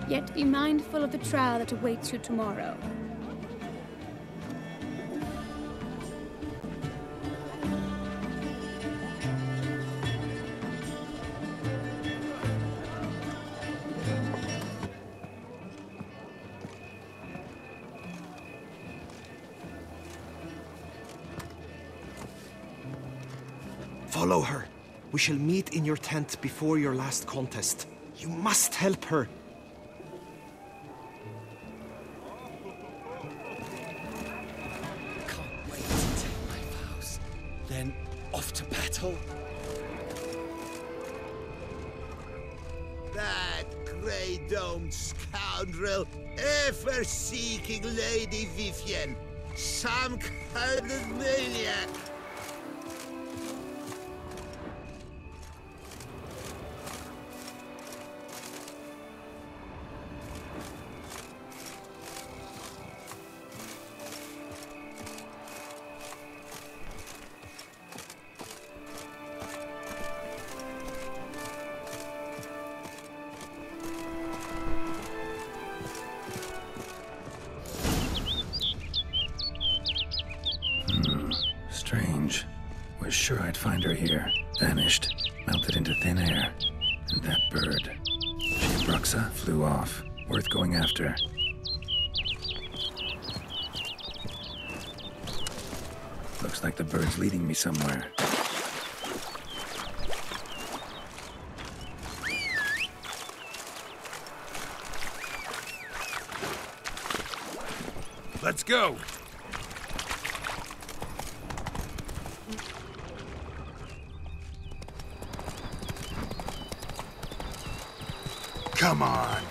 yet be mindful of the trial that awaits you tomorrow. Follow her. We shall meet in your tent before your last contest. You must help her. Can't wait to take my vows. Then off to battle. That grey-domed scoundrel, ever-seeking Lady Vivienne. Some kind of maniac. Strange. Was sure I'd find her here. Vanished. Melted into thin air. And that bird. She and Bruxa flew off. Worth going after. Looks like the bird's leading me somewhere. Let's go! Come on!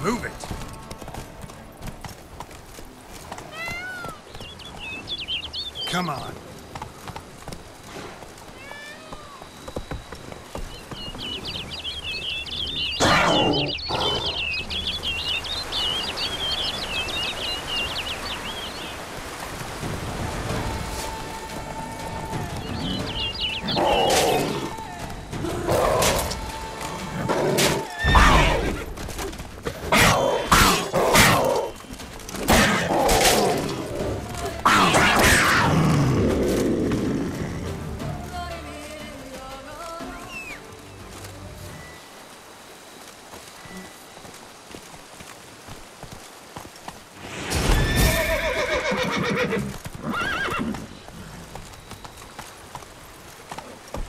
Move it! Come on.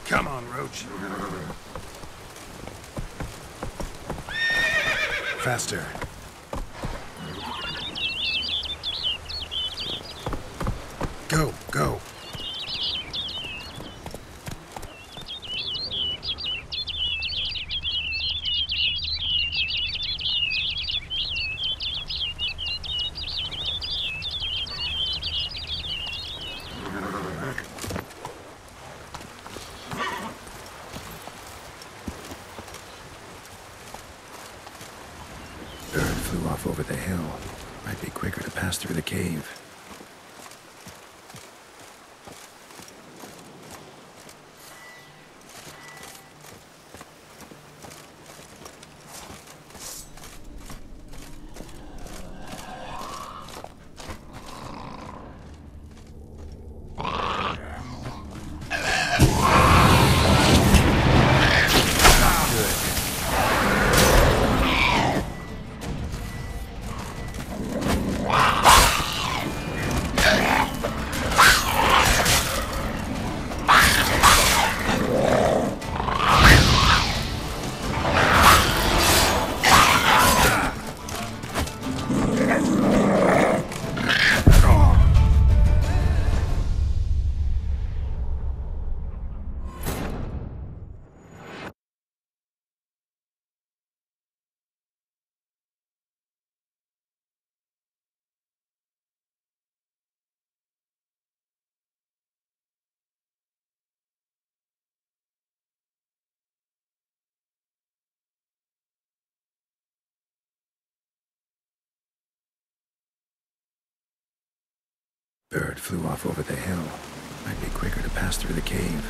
Come on, Roach. Faster. Go, go. Bird flew off over the hill. Might be quicker to pass through the cave. Bird flew off over the hill. Might be quicker to pass through the cave.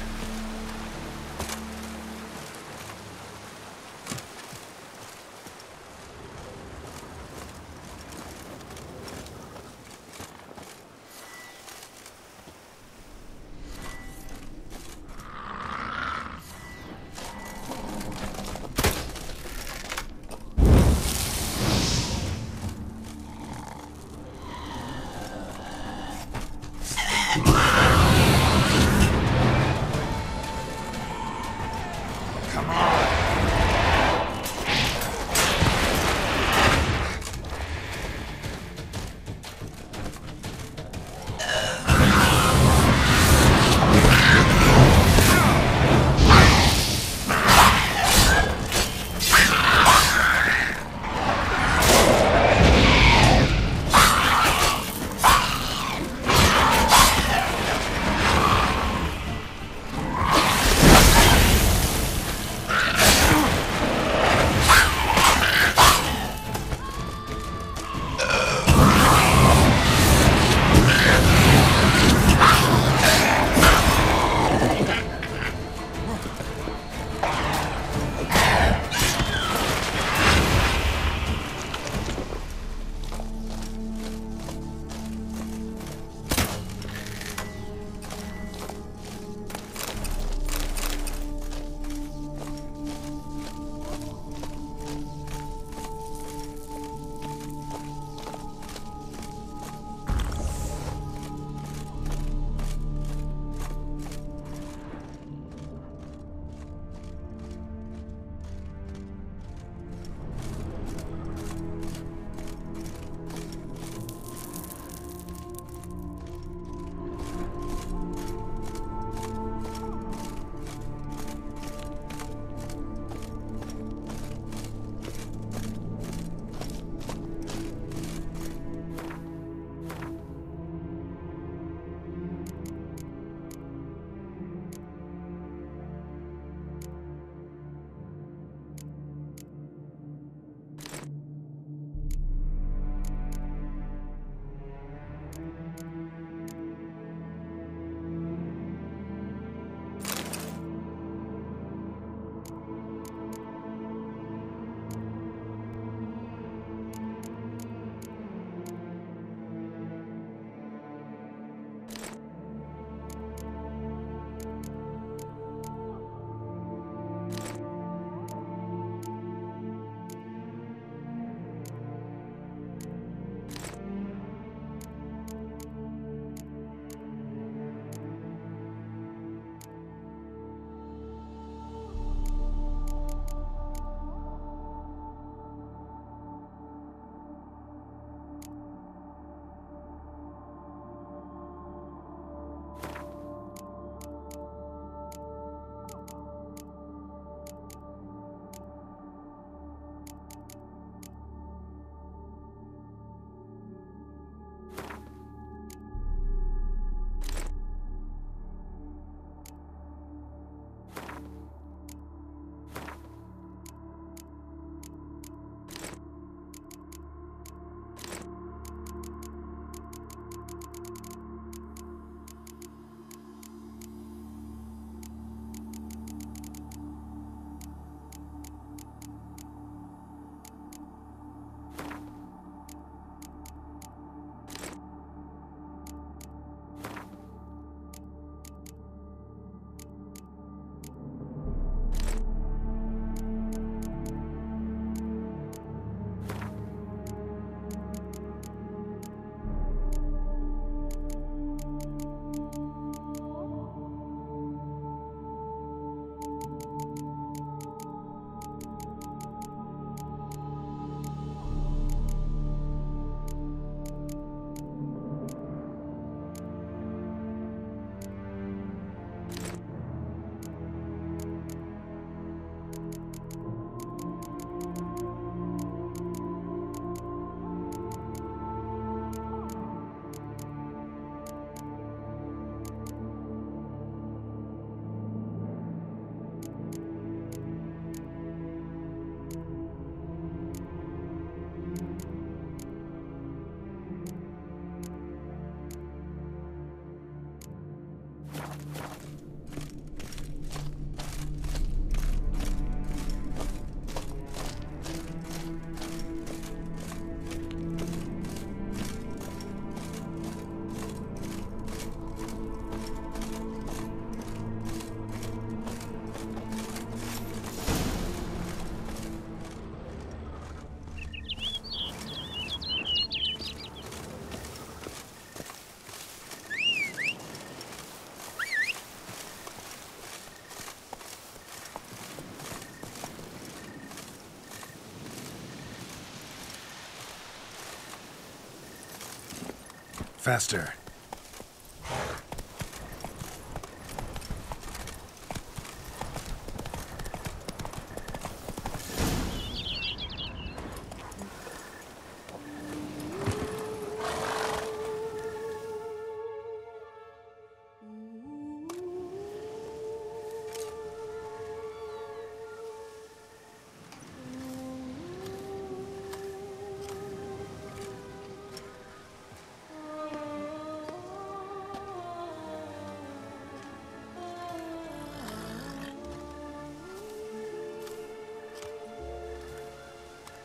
Faster.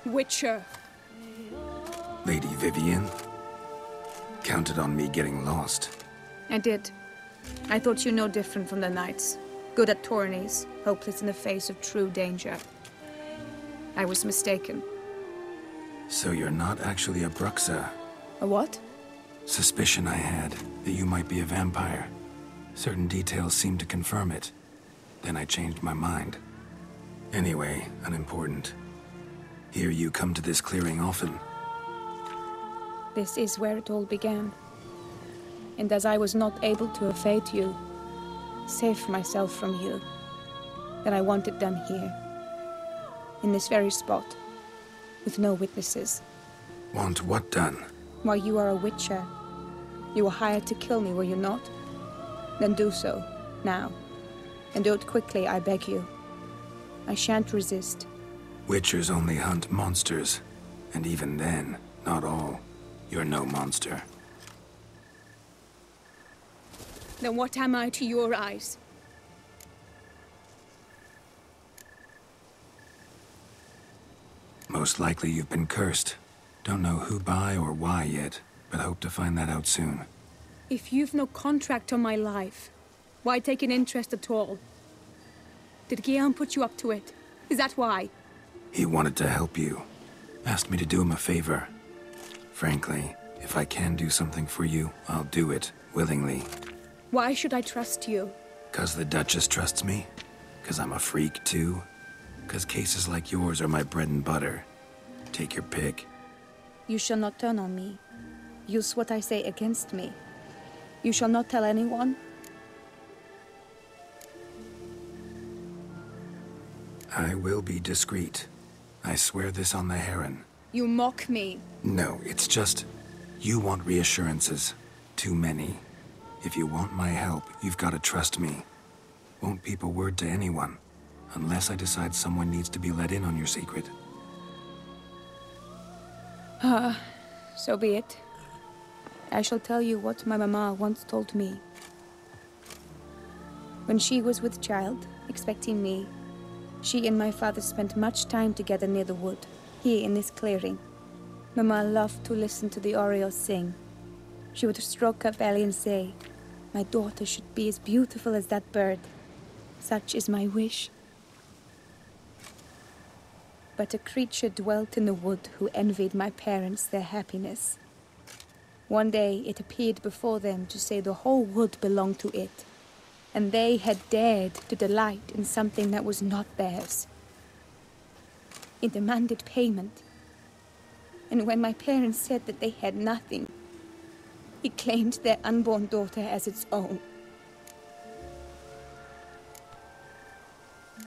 Witcher. Lady Vivienne? Counted on me getting lost. I did. I thought you no different from the knights. Good at tourneys, hopeless in the face of true danger. I was mistaken. So you're not actually a Bruxa? A what? Suspicion I had, that you might be a vampire. Certain details seemed to confirm it. Then I changed my mind. Anyway, unimportant. Hear you come to this clearing often. This is where it all began. And as I was not able to evade you, save myself from you, then I want it done here. In this very spot. With no witnesses. Want what done? Why, you are a witcher. You were hired to kill me, were you not? Then do so, now. And do it quickly, I beg you. I shan't resist. Witchers only hunt monsters. And even then, not all. You're no monster. Then what am I to your eyes? Most likely you've been cursed. Don't know who by or why yet, but hope to find that out soon. If you've no contract on my life, why take an interest at all? Did Guillaume put you up to it? Is that why? He wanted to help you. Asked me to do him a favor. Frankly, if I can do something for you, I'll do it, willingly. Why should I trust you? 'Cause the Duchess trusts me? 'Cause I'm a freak, too? 'Cause cases like yours are my bread and butter. Take your pick. You shall not turn on me. Use what I say against me. You shall not tell anyone? I will be discreet. I swear this on the Heron. You mock me. No, it's just... You want reassurances. Too many. If you want my help, you've got to trust me. Won't peep a word to anyone. Unless I decide someone needs to be let in on your secret. So be it. I shall tell you what my mama once told me. When she was with child, expecting me, she and my father spent much time together near the wood, here in this clearing. Mama loved to listen to the orioles sing. She would stroke her belly and say, "My daughter should be as beautiful as that bird. Such is my wish." But a creature dwelt in the wood who envied my parents their happiness. One day it appeared before them to say the whole wood belonged to it, and they had dared to delight in something that was not theirs. It demanded payment, and when my parents said that they had nothing, it claimed their unborn daughter as its own.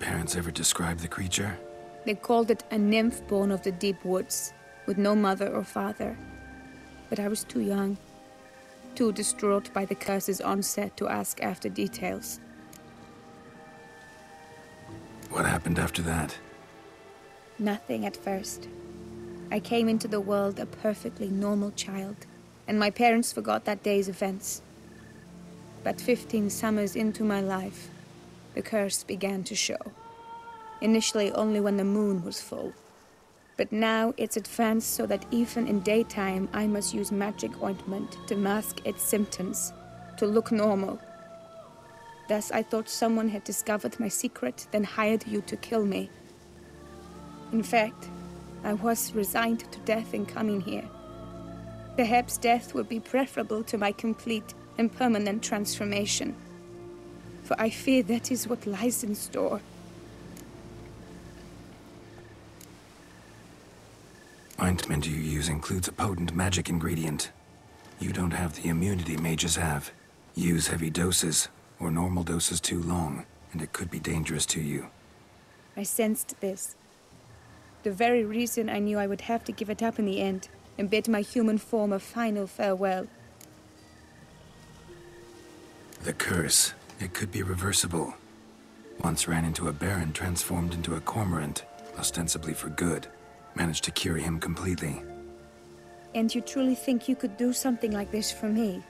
Parents ever describe the creature? They called it a nymph born of the deep woods, with no mother or father. But I was too young, too distraught by the curse's onset to ask after details. What happened after that? Nothing at first. I came into the world a perfectly normal child, and my parents forgot that day's events. But 15 summers into my life, the curse began to show. Initially only when the moon was full. But now it's advanced so that even in daytime I must use magic ointment to mask its symptoms, to look normal. Thus I thought someone had discovered my secret, then hired you to kill me. In fact, I was resigned to death in coming here. Perhaps death would be preferable to my complete and permanent transformation. For I fear that is what lies in store. Ointment you use includes a potent magic ingredient. You don't have the immunity mages have. Use heavy doses, or normal doses too long, and it could be dangerous to you. I sensed this. The very reason I knew I would have to give it up in the end, and bid my human form a final farewell. The curse. It could be reversible. Once ran into a baron transformed into a cormorant, ostensibly for good. Managed to cure him completely. And you truly think you could do something like this for me?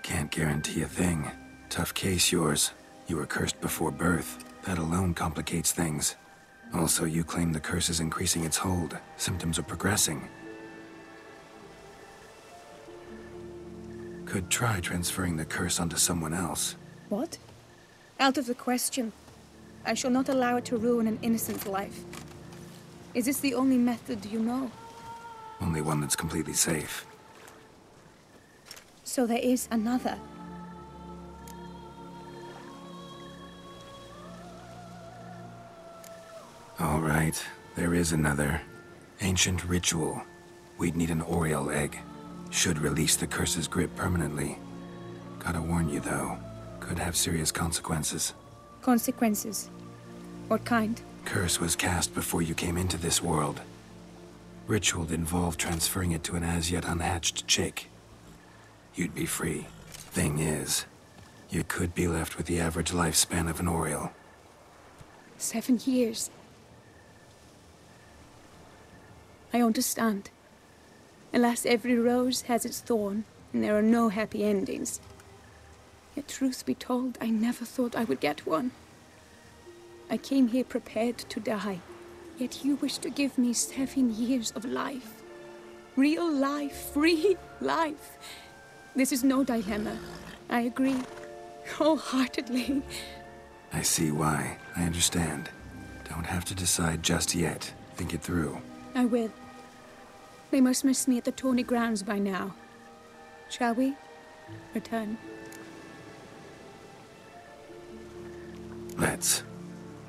Can't guarantee a thing. Tough case, yours. You were cursed before birth. That alone complicates things. Also, you claim the curse is increasing its hold. Symptoms are progressing. Could try transferring the curse onto someone else. What? Out of the question. I shall not allow it to ruin an innocent life. Is this the only method you know? Only one that's completely safe. So there is another. All right, there is another. Ancient ritual. We'd need an Oriole egg. Should release the curse's grip permanently. Gotta warn you, though. Could have serious consequences. Consequences? What kind? Curse was cast before you came into this world. Ritual involved transferring it to an as-yet unhatched chick. You'd be free. Thing is, you could be left with the average lifespan of an Oriole. 7 years. I understand. Alas, every rose has its thorn, and there are no happy endings. Yet truth be told, I never thought I would get one. I came here prepared to die, yet you wish to give me 7 years of life. Real life, free life. This is no dilemma. I agree, wholeheartedly. I see why. I understand. Don't have to decide just yet. Think it through. I will. They must miss me at the tourney grounds by now. Shall we? Return. Let's.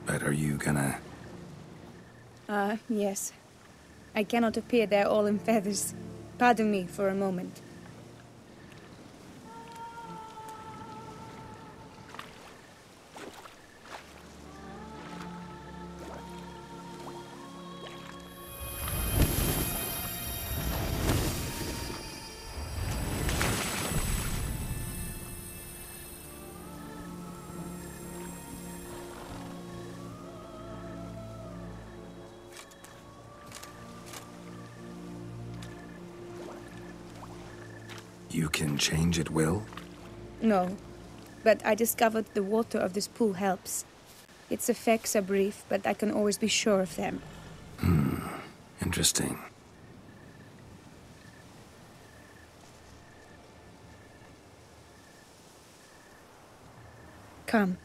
But are you gonna... Yes. I cannot appear there all in feathers. Pardon me for a moment. You can change at will? No, but I discovered the water of this pool helps. Its effects are brief, but I can always be sure of them. Interesting. Come.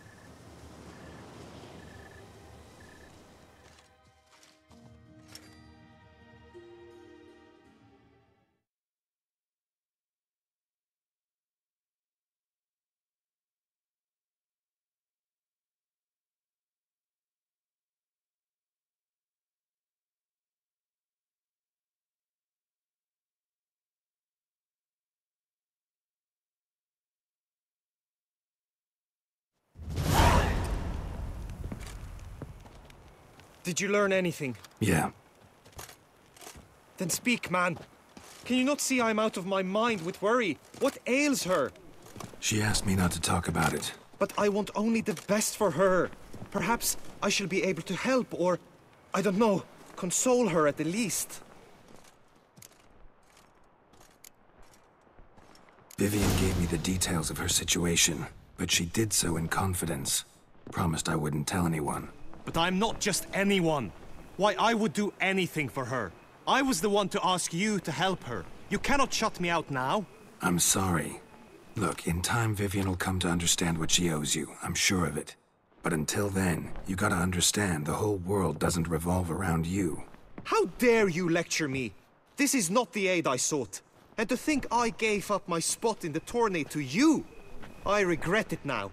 Did you learn anything? Yeah. Then speak, man. Can you not see I'm out of my mind with worry? What ails her? She asked me not to talk about it. But I want only the best for her. Perhaps I shall be able to help, or, I don't know, console her at the least. Vivian gave me the details of her situation, but she did so in confidence. Promised I wouldn't tell anyone. But I'm not just anyone. Why, I would do anything for her. I was the one to ask you to help her. You cannot shut me out now. I'm sorry. Look, in time Vivian will come to understand what she owes you. I'm sure of it. But until then, you gotta understand the whole world doesn't revolve around you. How dare you lecture me? This is not the aid I sought. And to think I gave up my spot in the tourney to you. I regret it now.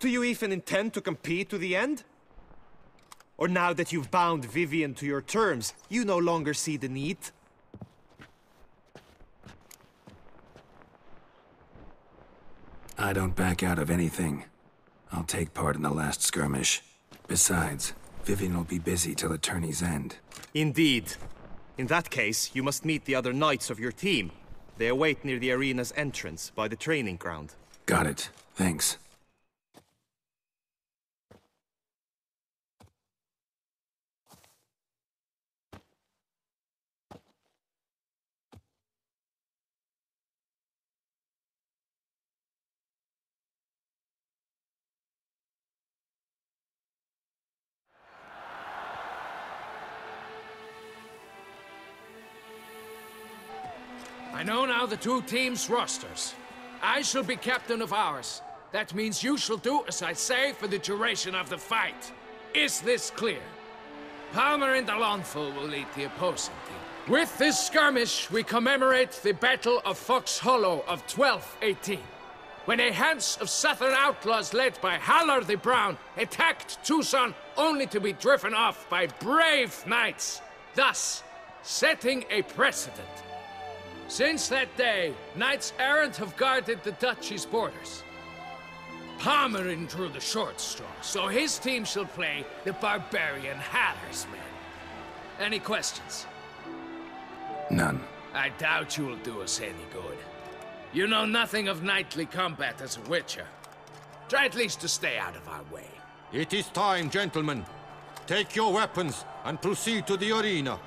Do you even intend to compete to the end? Or now that you've bound Vivian to your terms, you no longer see the need? I don't back out of anything. I'll take part in the last skirmish. Besides, Vivian will be busy till the tourney's end. Indeed. In that case, you must meet the other knights of your team. They await near the arena's entrance, by the training ground. Got it. Thanks. I know now the two teams' rosters. I shall be captain of ours. That means you shall do as I say for the duration of the fight. Is this clear? Palmer and Alonfo will lead the opposing team. With this skirmish, we commemorate the Battle of Fox Hollow of 1218, when a Hans of Southern outlaws led by Haller the Brown attacked Tucson only to be driven off by brave knights, thus setting a precedent. Since that day, knights errant have guarded the duchy's borders. Palmerin drew the short straw, so his team shall play the barbarian Haller's men. Any questions? None. I doubt you will do us any good. You know nothing of knightly combat as a witcher. Try at least to stay out of our way. It is time, gentlemen. Take your weapons and proceed to the arena.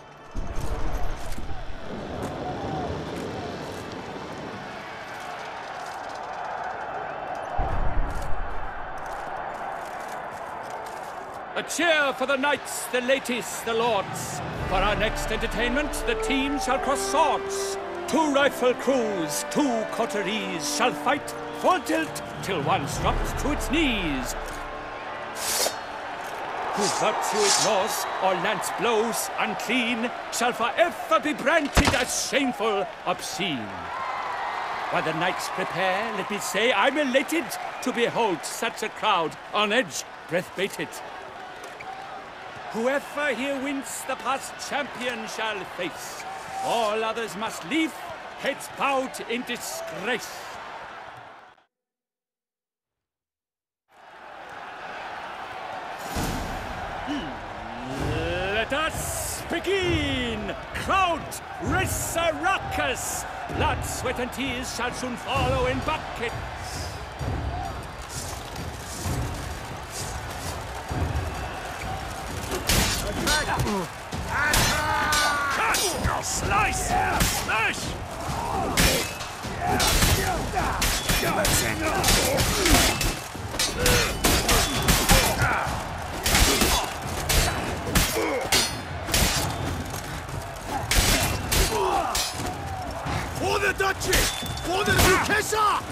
A cheer for the knights, the ladies, the lords. For our next entertainment, the teams shall cross swords. 2 rifle crews, 2 coteries shall fight full tilt till one's dropped to its knees. Who virtue ignores or lance blows unclean shall forever be branded as shameful, obscene. While the knights prepare, let me say I'm elated to behold such a crowd on edge, breath baited. Whoever here wins the past champion shall face. All others must leave, heads bowed in disgrace. Let us begin! Crowd, raise a ruckus! Blood, sweat, and tears shall soon follow in buckets. Slice! Smash! For the Duchy! For the Duchessa!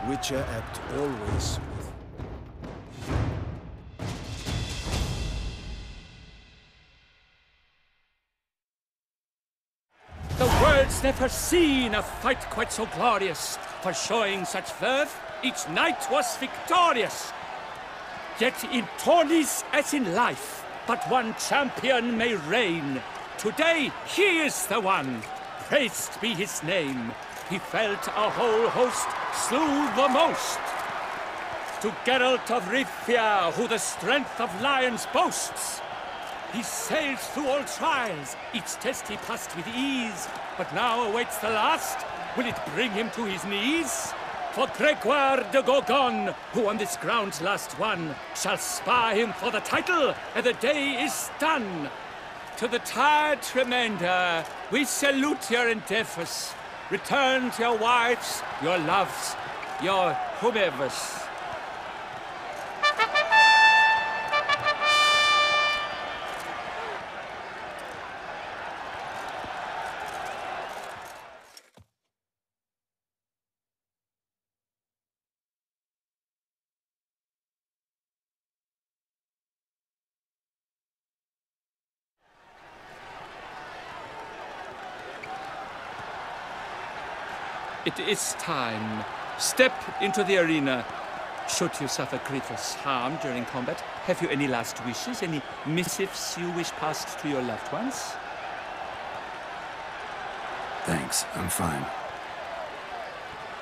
Witcher act always with. The world's never seen a fight quite so glorious. For showing such verve, each knight was victorious. Yet in tourneys as in life, but one champion may reign. Today, he is the one. Praised be his name. He felt a whole host, slew the most. To Geralt of Rivia, who the strength of lions boasts. He sailed through all trials, each test he passed with ease. But now awaits the last, will it bring him to his knees? For Gregoire de Gorgon, who on this ground last won, shall spar him for the title, and the day is done. To the tired remainder, we salute your endeavors. Return to your wives, your loves, your whomevers. It is time. Step into the arena. Should you suffer grievous harm during combat, have you any last wishes, any missives you wish passed to your loved ones? Thanks, I'm fine.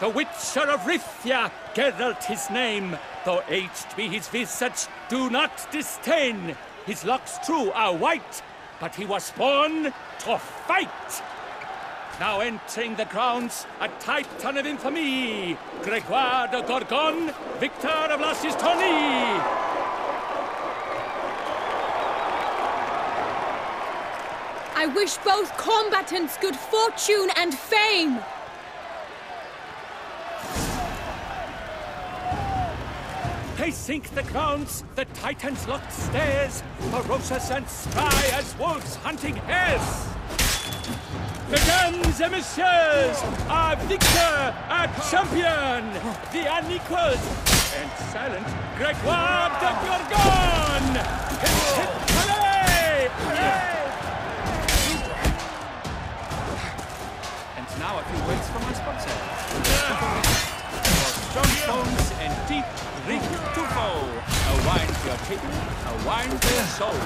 The Witcher of Rithia, Geralt his name. Though aged be his visage, do not disdain. His locks true are white, but he was born to fight. Now entering the grounds, a titan of infamy, Gregoire de Gorgon, victor of Lasses Tourney. I wish both combatants good fortune and fame. They sink the grounds, the titans locked stairs, ferocious and spry as wolves hunting hares. Mesdames et messieurs, our victor, our champion, the unequaled and silent Gregoire de Gorgon! Hooray! Hooray! And now a few words from my sponsor. For strong bones and deep drink to foe. A wine for your kidney, a wine for your soul.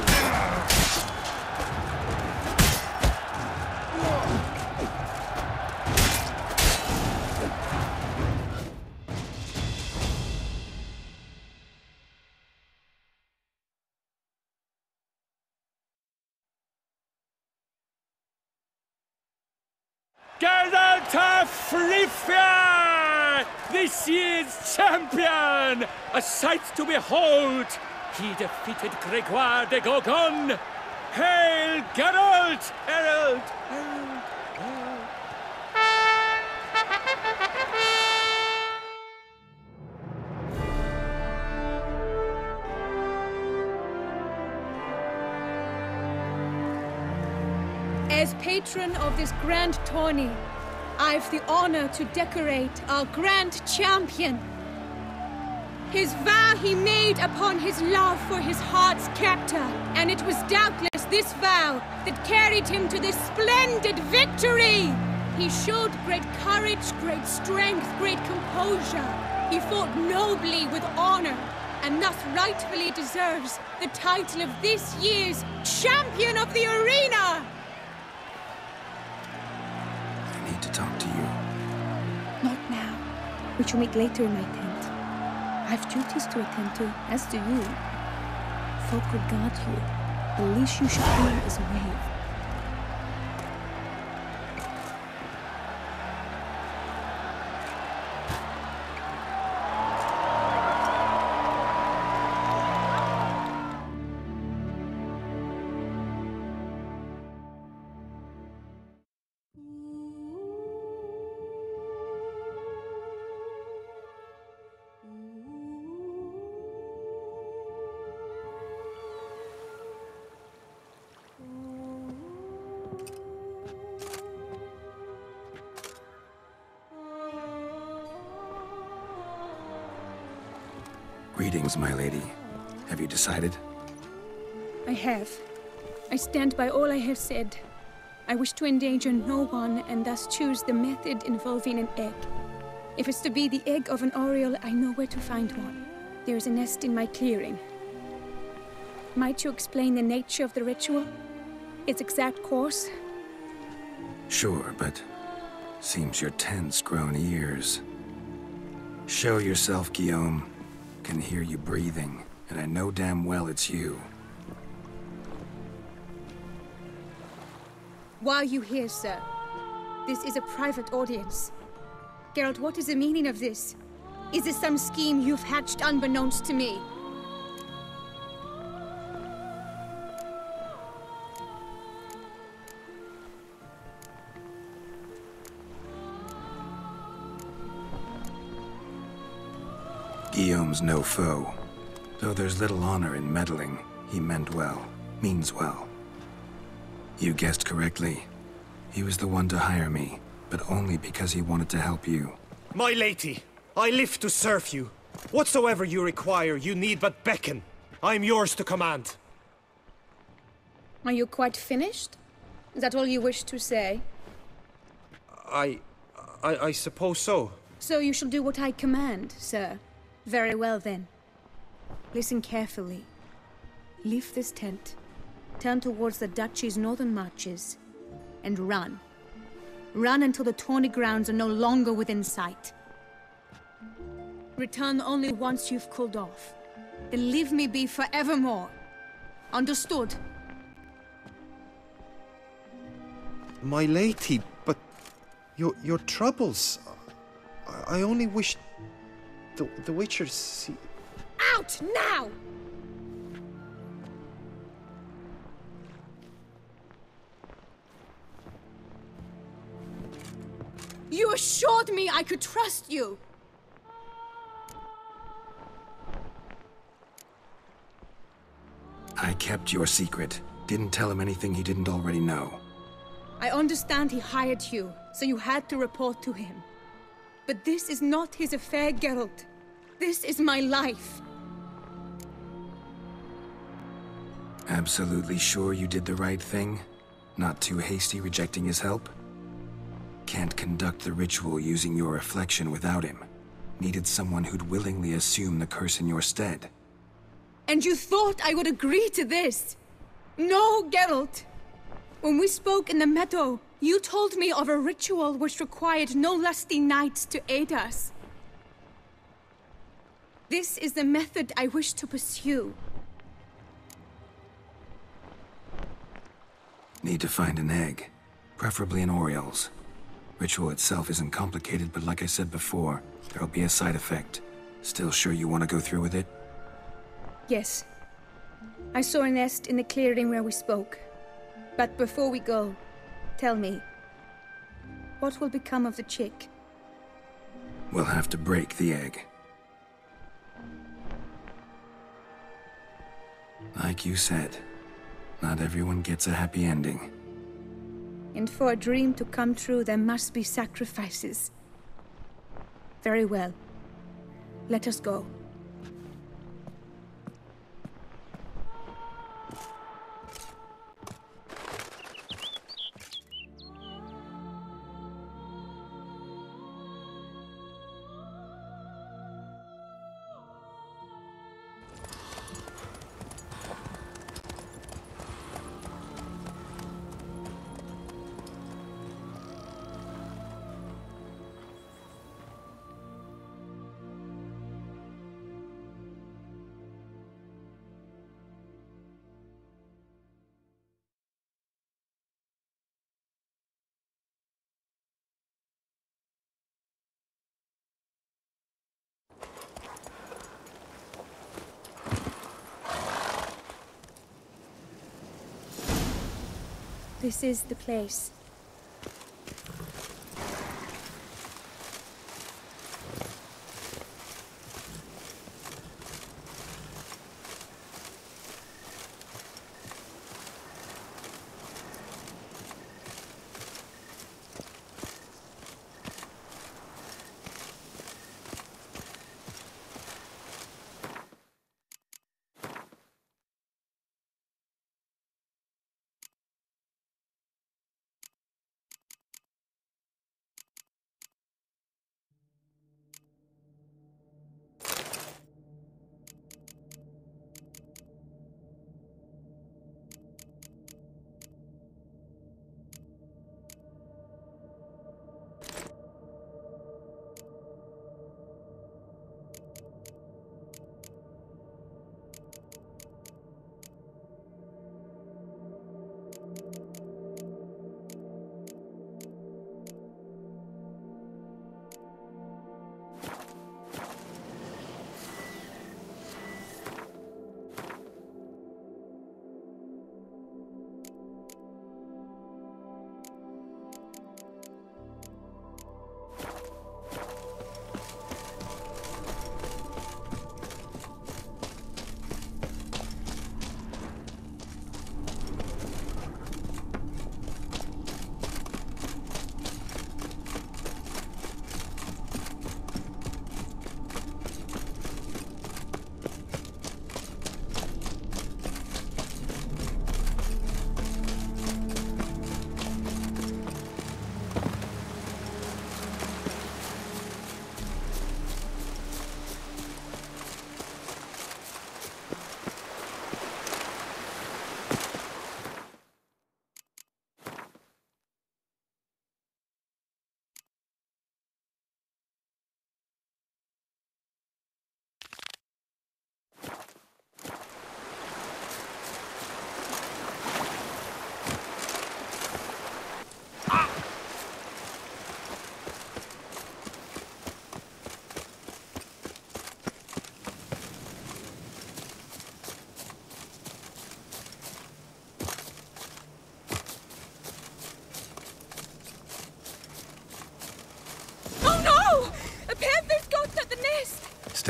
Geralt of Rithia! This year's champion! A sight to behold! He defeated Gregoire de Gorgon! Hail, Geralt! Herald! Herald! Herald! As patron of this grand tourney, I've the honor to decorate our grand champion. His vow he made upon his love for his heart's captor, and it was doubtless this vow that carried him to this splendid victory. He showed great courage, great strength, great composure. He fought nobly with honor, and thus rightfully deserves the title of this year's Champion of the Arena. I need to talk to you. Not now. We shall meet later in my tent. I have duties to attend to, as do you. Folk regard you. The least you should do is wave. Greetings, my lady. Have you decided? I have. I stand by all I have said. I wish to endanger no one, and thus choose the method involving an egg. If it's to be the egg of an oriole, I know where to find one. There is a nest in my clearing. Might you explain the nature of the ritual? Its exact course? Sure, but seems you're tense, grown ears. Show yourself, Guillaume. Can hear you breathing, and I know damn well it's you. Why are you here, sir? This is a private audience. Geralt, what is the meaning of this? Is this some scheme you've hatched unbeknownst to me? Guillaume's no foe. Though there's little honor in meddling, he meant well, means well. You guessed correctly. He was the one to hire me, but only because he wanted to help you. My lady, I live to serve you. Whatsoever you require, you need but beckon. I am yours to command. Are you quite finished? Is that all you wish to say? I suppose so. So you shall do what I command, sir. Very well, then. Listen carefully. Leave this tent, turn towards the duchy's northern marches, and run. Run until the tawny grounds are no longer within sight. Return only once you've cooled off. Then leave me be forevermore. Understood? My lady, but your troubles. I only wish the Witchers see. Out now! You assured me I could trust you! I kept your secret. Didn't tell him anything he didn't already know. I understand he hired you, so you had to report to him. But this is not his affair, Geralt. This is my life. Absolutely sure you did the right thing? Not too hasty rejecting his help? Can't conduct the ritual using your reflection without him. Needed someone who'd willingly assume the curse in your stead. And you thought I would agree to this? No, Geralt. When we spoke in the meadow, you told me of a ritual which required no lusty knights to aid us. This is the method I wish to pursue. Need to find an egg. Preferably an Oriole's. Ritual itself isn't complicated, but like I said before, there'll be a side effect. Still sure you want to go through with it? Yes. I saw a nest in the clearing where we spoke. But before we go, tell me, what will become of the chick? We'll have to break the egg. Like you said, not everyone gets a happy ending. And for a dream to come true, there must be sacrifices. Very well. Let us go. This is the place.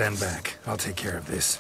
Stand back. I'll take care of this.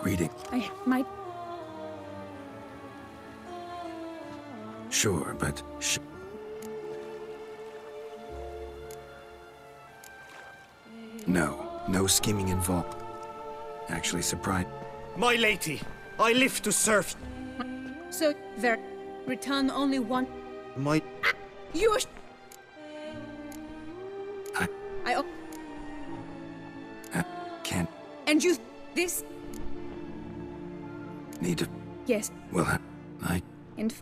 Greeting. I might... Sure, but... No scheming involved. Actually surprised. My lady, I live to serve. So, there... Return only one... My... You... I can't... And you... This... Need to... Yes. Well, I... And...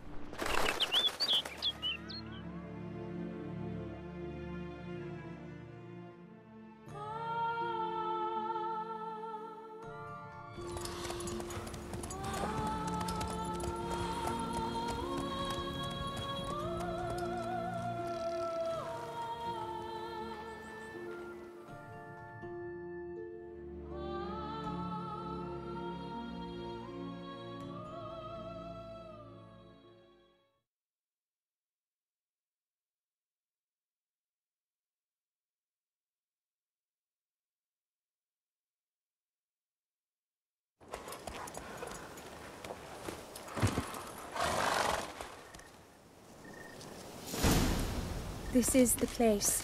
This is the place.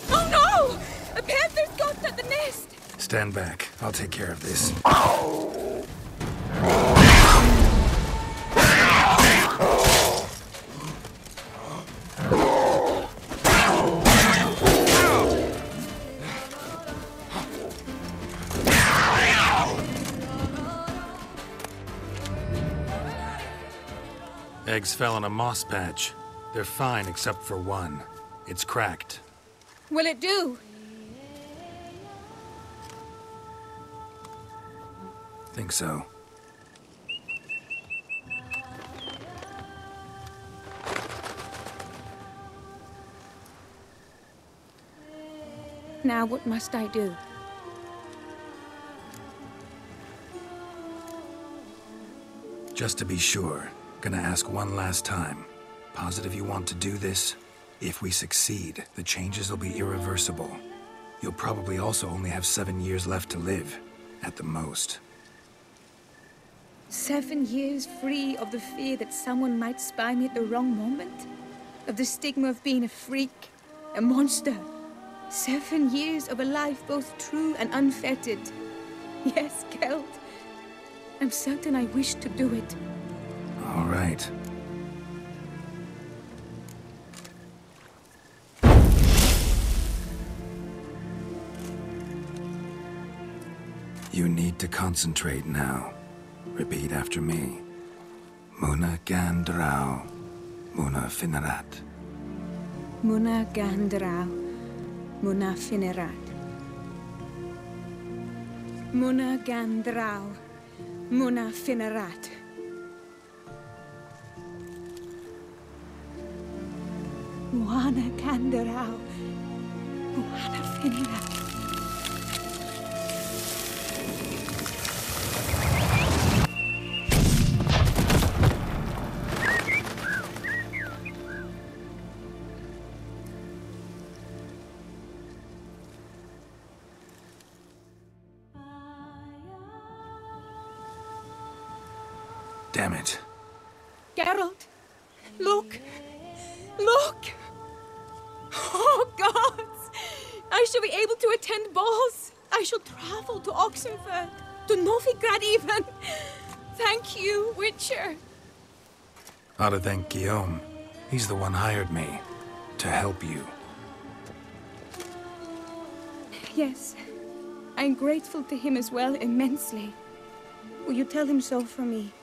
Oh no! A panther's got at the nest! Stand back. I'll take care of this. Eggs fell on a moss patch. They're fine except for one. It's cracked. Will it do? Think so. Now what must I do? Just to be sure, gonna ask one last time. Positive you want to do this? If we succeed, the changes will be irreversible. You'll probably also only have 7 years left to live, at the most. 7 years free of the fear that someone might spy me at the wrong moment? Of the stigma of being a freak, a monster? 7 years of a life both true and unfettered. Yes, Keld. I'm certain I wish to do it. All right. to concentrate now. Repeat after me. Muna gandrau, muna finerat. Muna gandrau, muna finerat. Muna gandrau, muna finerat. Muna gandrau, muna finerat. Damn it. Geralt, look! Look! Oh, gods! I shall be able to attend balls. I shall travel to Oxenfurt, to Novigrad even. Thank you, Witcher. Ought to thank Guillaume. He's the one hired me to help you. Yes, I'm grateful to him as well, immensely. Will you tell him so for me?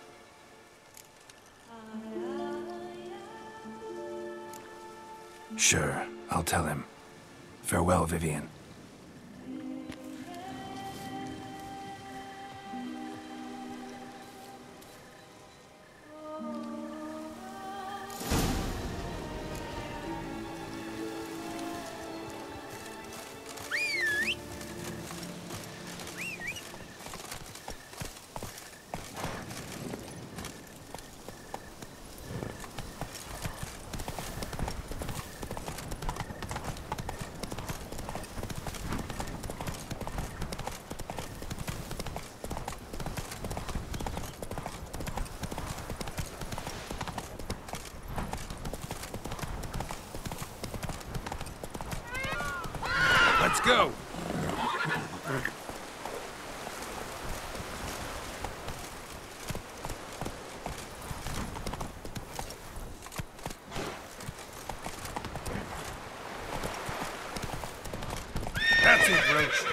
Sure, I'll tell him. Farewell, Vivian. Let's go! That's it, Roach.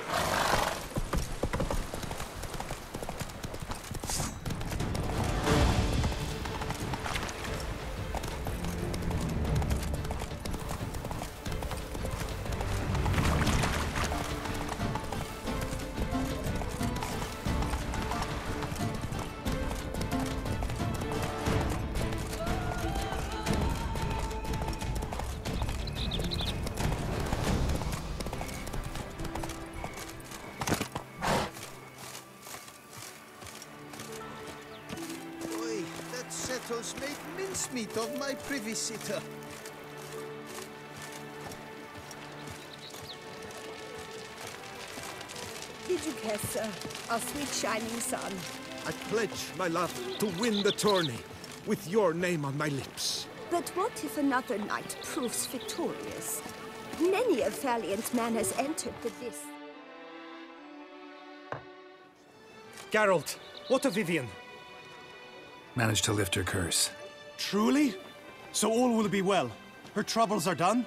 Make mincemeat of my privy sitter. Did you care, sir? Our sweet shining sun. I pledge my love to win the tourney, with your name on my lips. But what if another knight proves victorious? Many a valiant man has entered the list. Geralt, what of Vivian? Managed to lift her curse. Truly? So all will be well? Her troubles are done?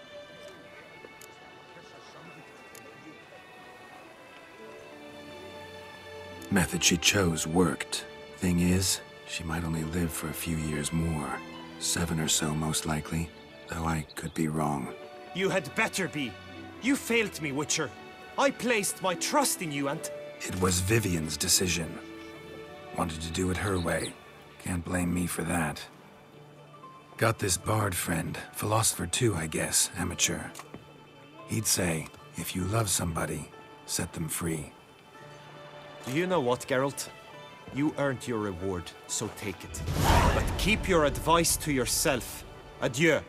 Method she chose worked. Thing is, she might only live for a few years more. 7 or so, most likely. Though I could be wrong. You had better be. You failed me, Witcher. I placed my trust in you and... It was Vivian's decision. Wanted to do it her way. Can't blame me for that. Got this bard friend, philosopher too, I guess, amateur. He'd say, if you love somebody, set them free. Do you know what, Geralt? You earned your reward, so take it. But keep your advice to yourself. Adieu.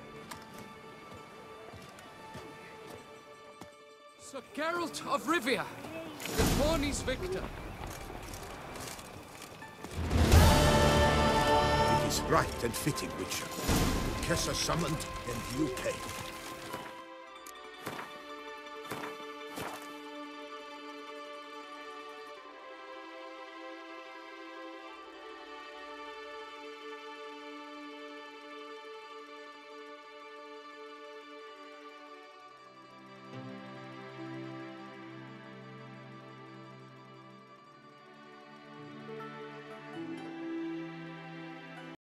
Sir Geralt of Rivia, the tourney's victor. It is right and fitting, Witcher. Kessa summoned, and you came.